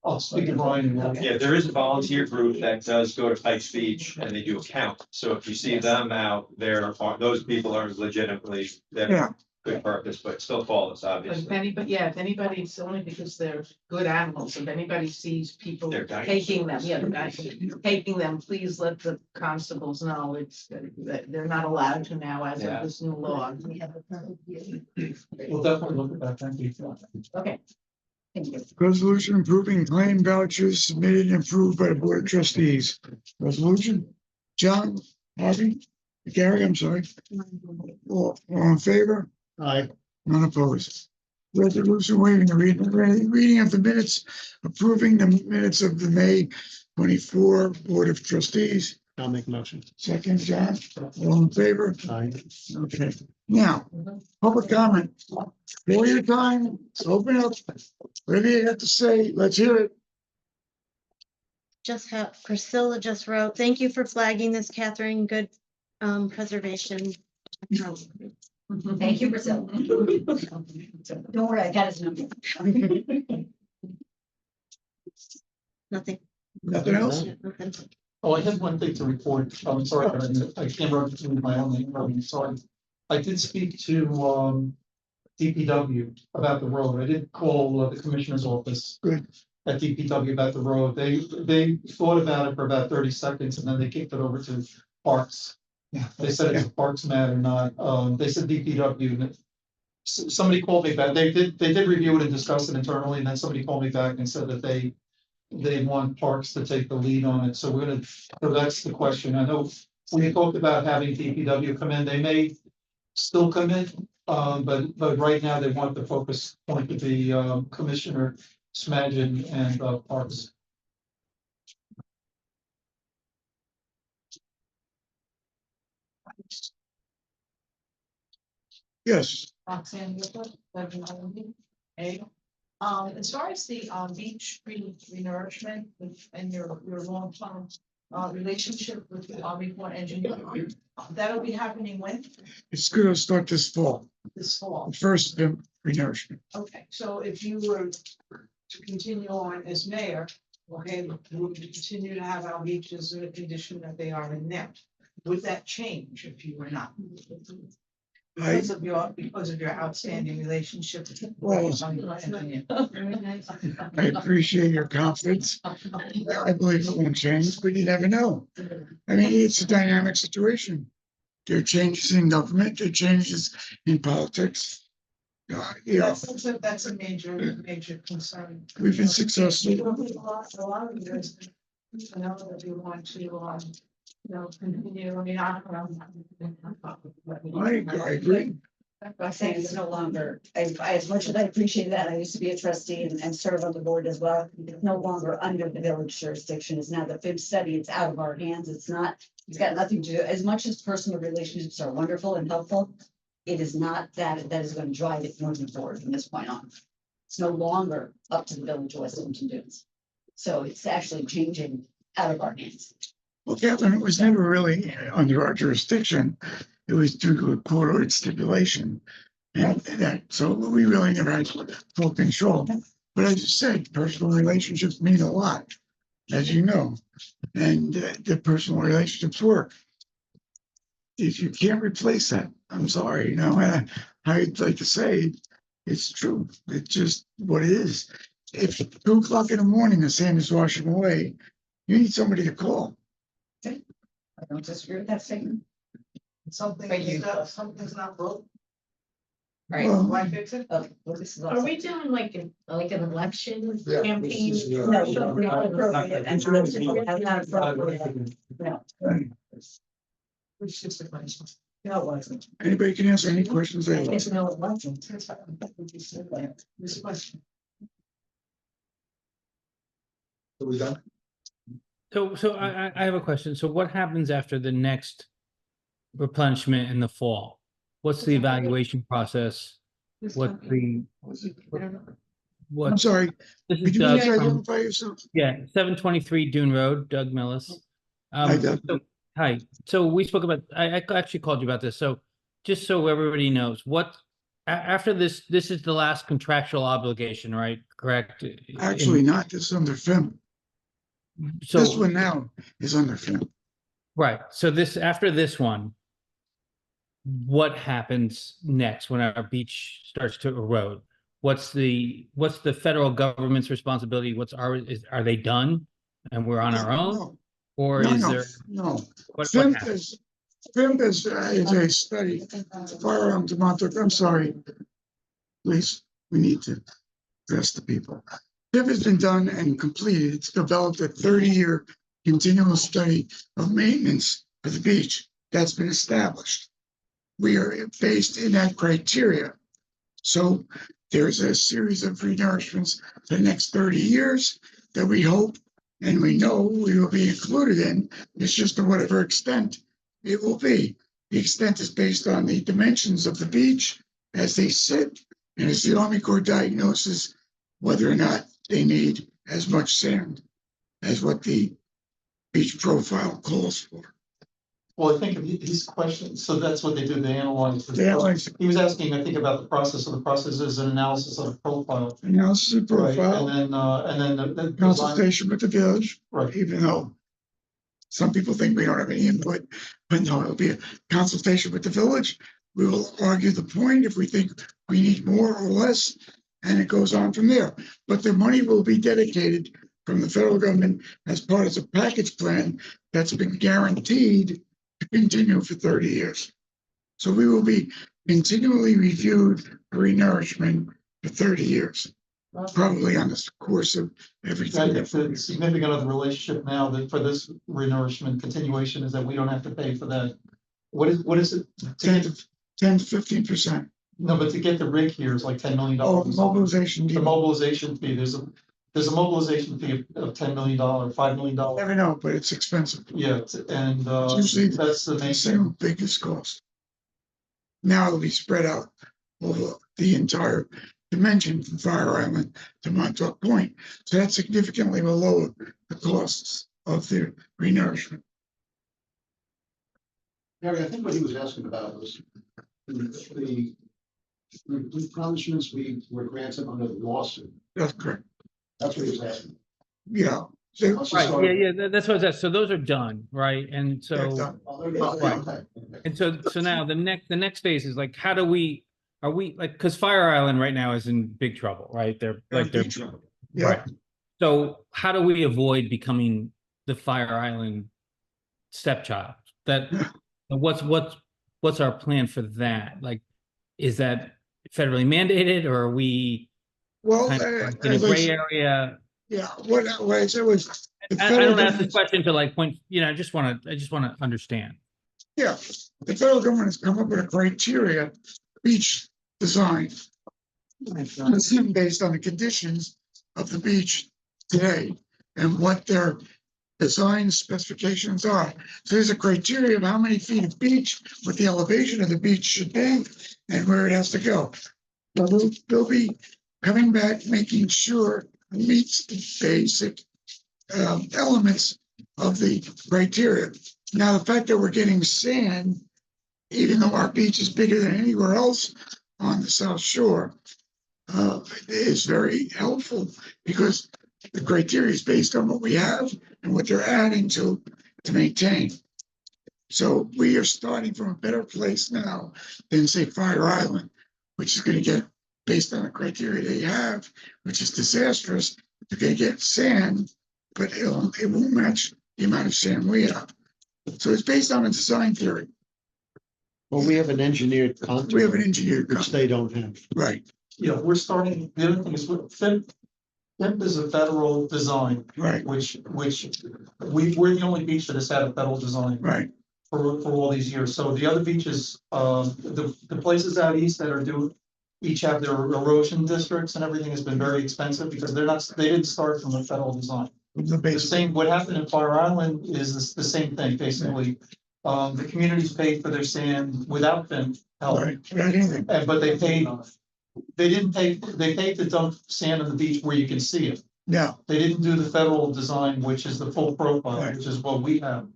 I'll speak to Brian. and we'll- Yeah, there is a volunteer group that does go to Pikes Beach and they do a count. So if you see them out there, those people are legitimately, Yeah. good purpose, but still faultless, If obviously. anybody, yeah, if anybody, it's only because they're good animals, if anybody sees people They're dinosaurs. taking them, yeah, taking them, please let the constables know it's, that they're not allowed to now as Yeah. of this new law. We have a permit here. We'll definitely look at that. Thank you. Okay. Thank you. Resolution approving claim vouchers submitted and approved by the Board of Trustees. Resolution, John, Harvey, Gary, I'm sorry. All in favor? Aye. None opposed. Resolution waiving the reading of the minutes, approving the minutes of the May 24 Board of Trustees. I'll make a motion. Second, John, all in favor? Aye. Okay, now, public comment. For your time, open up. Whatever you have to say, let's hear it. Just have, Priscilla just wrote, thank you for flagging this, Catherine, good preservation. Thank you, Priscilla. Don't worry, I got his number. Nothing. Nothing else? Nothing. Oh, I have one thing to report. I'm sorry, I can't remember my own name. I'm sorry. I did speak to DPW about the road. I did call the commissioner's office. Good. At DPW about the road. They thought about it for about 30 seconds and then they kicked it over to Parks. Yeah. They said it's a Parks matter, not, they said DPW. And somebody called me back. They did review it and discuss it internally, and then somebody called me back and said that they want Parks to take the lead on it. So so that's the question. I know we talked about having DPW come in. They may still come in, but right now they want the focus point to be Commissioner Smagin and Parks. Yes. Roxanne, as far as the beach renourishment and your long-term relationship with the Army Corps of Engineers, that'll be happening when? It's gonna start this fall, This fall. first renourishment. Okay, so if you were to continue on as mayor, okay, would you continue to have our beaches in the condition that they are in now? Would that change if you were not? Because of your outstanding relationship with the Well, Army Corps of Engineers. I appreciate your confidence. I believe it won't change, but you never know. I mean, it's a dynamic situation. There are changes in government, there are changes in politics. Yeah, That's a major concern. we've been successful. A lot of years, I know that we want to, continue, I mean, I agree. I'm saying it's no longer, as much as I appreciate that, I used to be a trustee and serve on the board as well. It's no longer under the village jurisdiction. It's now the FIB study. It's out of our hands. It's got nothing to do, as much as personal relationships are wonderful and helpful. It is not that is going to drive it moving forward from this point on. It's no longer up to the village of West Hampton Dunes. So it's actually changing out of our hands. Well, Catherine, it was never really under our jurisdiction. It was due to a court stipulation. And that, so we really never had full control. But as you said, personal relationships mean a lot, as you know, and the personal relationships work. If you can't replace that, I'm sorry, I'd like to say it's true. It's just what it is. If 2 o'clock in the morning the sand is washing away, you need somebody to call. I don't disagree with that statement. Something's not broke. Right. Well, Why fix it? Okay, well, this is Are also. we doing like an election Yeah, campaign? this is, No, not appropriate. That's not appropriate. No, It's just a question. no, it wasn't. Anybody can answer any questions they want. No, it wasn't. This question. Are we done? So I have a question. So what happens after the next replenishment in the fall? What's the evaluation process? What the, I'm what, sorry, this could is you Doug please from, identify yourself? yeah, 723 Dune Road, Doug Millis. Hi, Doug. Hi, so we spoke about, I actually called you about this. So just so everybody knows, after this is the last contractual obligation, right? Correct? Actually, not, this is under FIM. So, This one now is under FIM. right, so after this one, what happens next when our beach starts to erode? What's the federal government's responsibility? Are they done and we're on our own? Or No, is no, there, no. what FIMP happens? is a study, firearms to Montauk, I'm sorry. Please, we need to address the people. FIMP has been done and completed. It's developed a 30-year continual study of maintenance of the beach. That's been established. We are based in that criteria. So there's a series of renourishments for the next 30 years that we hope and we know we will be included in. It's just to whatever extent it will be. The extent is based on the dimensions of the beach as they sit, and as the Army Corps diagnoses whether or not they need as much sand as what the beach profile calls for. Well, I think his question, so that's what they do, they analyze. They analyze. He was asking, I think, about the process. So the process is an analysis of the profile. Analysis of Right, profile, and then the design. consultation with the village, Right. even though some people think we don't have any input, but no, it'll be a consultation with the village. We will argue the point if we think we need more or less, and it goes on from there. But the money will be dedicated from the federal government as part of a package plan that's been guaranteed to continue for 30 years. So we will be continually reviewed for renourishment for 30 years, probably on the course of everything. The significant of the relationship now that for this renourishment continuation is that we don't have to pay for that. What is it? 10 to 15%. No, but to get the rig here is like $10 million. Oh, the mobilization. The mobilization fee, there's a mobilization fee of $10 million, $5 million. Never know, but it's expensive. Yeah, and Usually that's the main single biggest cost. Now it'll be spread out over the entire dimension from Fire Island to Montauk Point. So that significantly will lower the costs of the renourishment. Harry, I think what he was asking about was the punishments we were granted under the lawsuit. That's correct. That's what he was asking. Yeah. Right, yeah, that's what I said. So those are done, right? And so, right. And so now the next phase is like, how do we, are we like, because Fire Island right now is in big trouble, right? They're right. So how do we avoid becoming the Fire Island stepchild? That what's our plan for that? Like, is that federally mandated, or are we kind of in a gray area? Yeah, what I said was. I don't ask this question to like point, I just want to understand. Yeah, the federal government has come up with a criteria, beach design. Based on the conditions of the beach today and what their design specifications are. So there's a criteria of how many feet of beach, what the elevation of the beach should be, and where it has to go. They'll be coming back, making sure it meets the basic elements of the criteria. Now, the fact that we're getting sand, even though our beach is bigger than anywhere else on the South Shore, is very helpful because the criteria is based on what we have and what they're adding to maintain. So we are starting from a better place now than, say, Fire Island, which is going to get, based on the criteria they have, which is disastrous. They're going to get sand, but it won't match the amount of sand we have. So it's based on a design theory. Well, we have an engineered contour. We have an engineered which they don't have. Right. Yeah, we're starting, the other thing is FIMP is a federal design. Right. Which we're the only beach that has had a federal design. Right. For all these years. So the other beaches, the places out east that are each have their erosion districts and everything has been very expensive because they didn't start from the federal design. The same, what happened in Fire Island is the same thing, basically. The communities paid for their sand without FIMP help. Right. But they paid to dump sand on the beach where you can see it. Yeah. They didn't do the federal design, which is the full profile, which is what we have.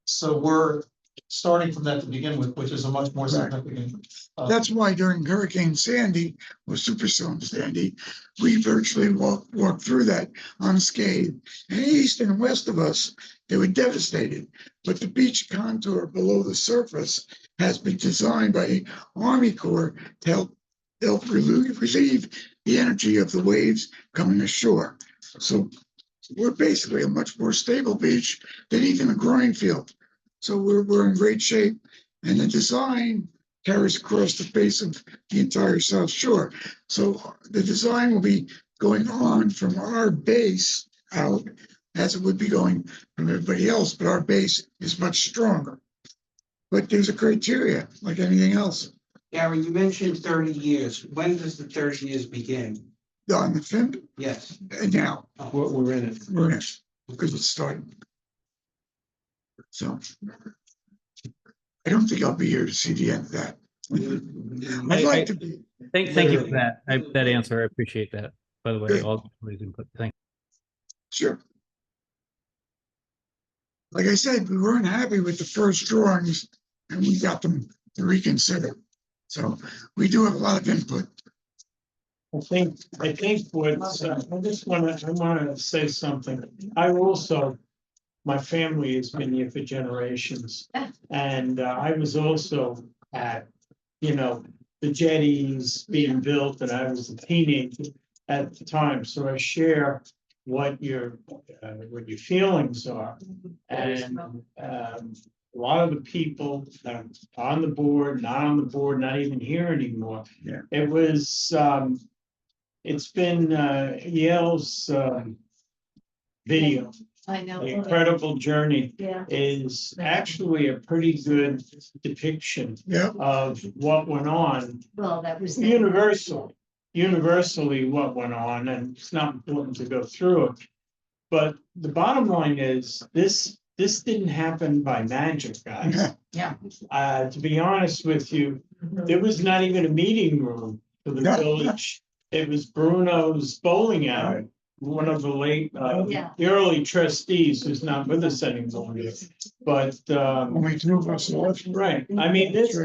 So we're starting from that to begin with, which is a much more significant. That's why during Hurricane Sandy or Superstorm Sandy, we virtually walked through that unscathed. And east and west of us, they were devastated. But the beach contour below the surface has been designed by Army Corps to help relieve the energy of the waves coming ashore. So we're basically a much more stable beach than even a growing field. So we're in great shape, and the design carries across the face of the entire South Shore. So the design will be going on from our base out as it would be going from everybody else, but our base is much stronger. But there's a criteria like anything else. Gary, you mentioned 30 years. When does the 30 years begin? On the film, Yes. and now We're in it. we're in it because it's starting. So I don't think I'll be here to see the end of that. I'd like to be. Thank you for that. That answer. I appreciate that. By the way, Good. all please input. Thank Sure. Like I said, we weren't happy with the first drawings and we got them to reconsider. So we do have a lot of input. I think what's, I wanna say something. My family has been here for generations. And I was also at, the jetties being built, and I was a teenager at the time, so I share what your feelings are. And a lot of the people that are on the board, not on the board, not even here anymore. Yeah. It was, it's been Yale's video. I know. The Incredible Journey Yeah. is actually a pretty good depiction of what went on. Well, that was. Universally what went on, and it's not important to go through it. But the bottom line is, this didn't happen by magic, guys. Yeah. To be honest with you, there was not even a meeting room for the village. It was Bruno's bowling alley, one of the late, the early trustees who's not with us anymore. But, Only two of us left. right, I mean, this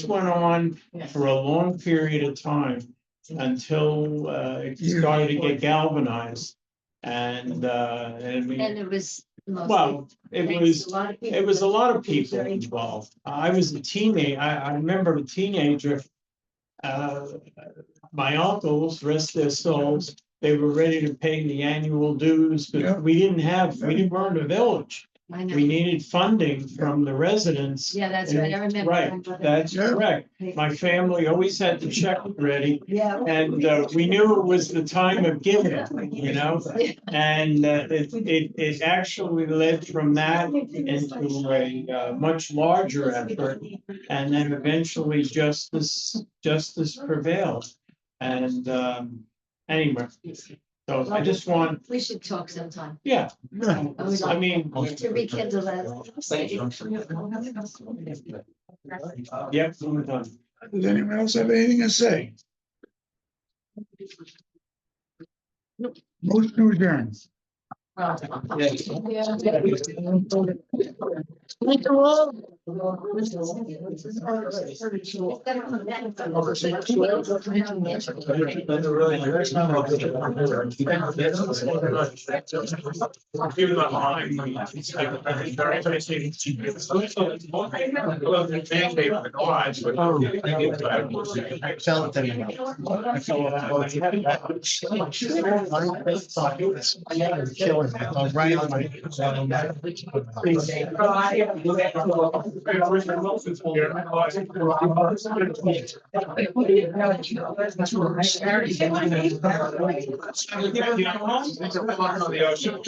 went on for a long period of time until, it started to get galvanized. And it was. well, it was a lot of people involved. I was a teenager, I remember a teenager. My uncles, rest their souls, they were ready to pay the annual dues, but we didn't run a village. We needed funding from the residents. Yeah, that's right, I remember. Right, that's correct. My family always had the check ready. Yeah. And we knew it was the time of giving, and it actually led from that into a much larger effort. And then eventually justice prevailed. And anyway, so I just want, We should talk sometime. yeah, I mean. To rekindle that. Yep, we're done. Does anyone else have anything to say? Motion to adjourn. Right on my.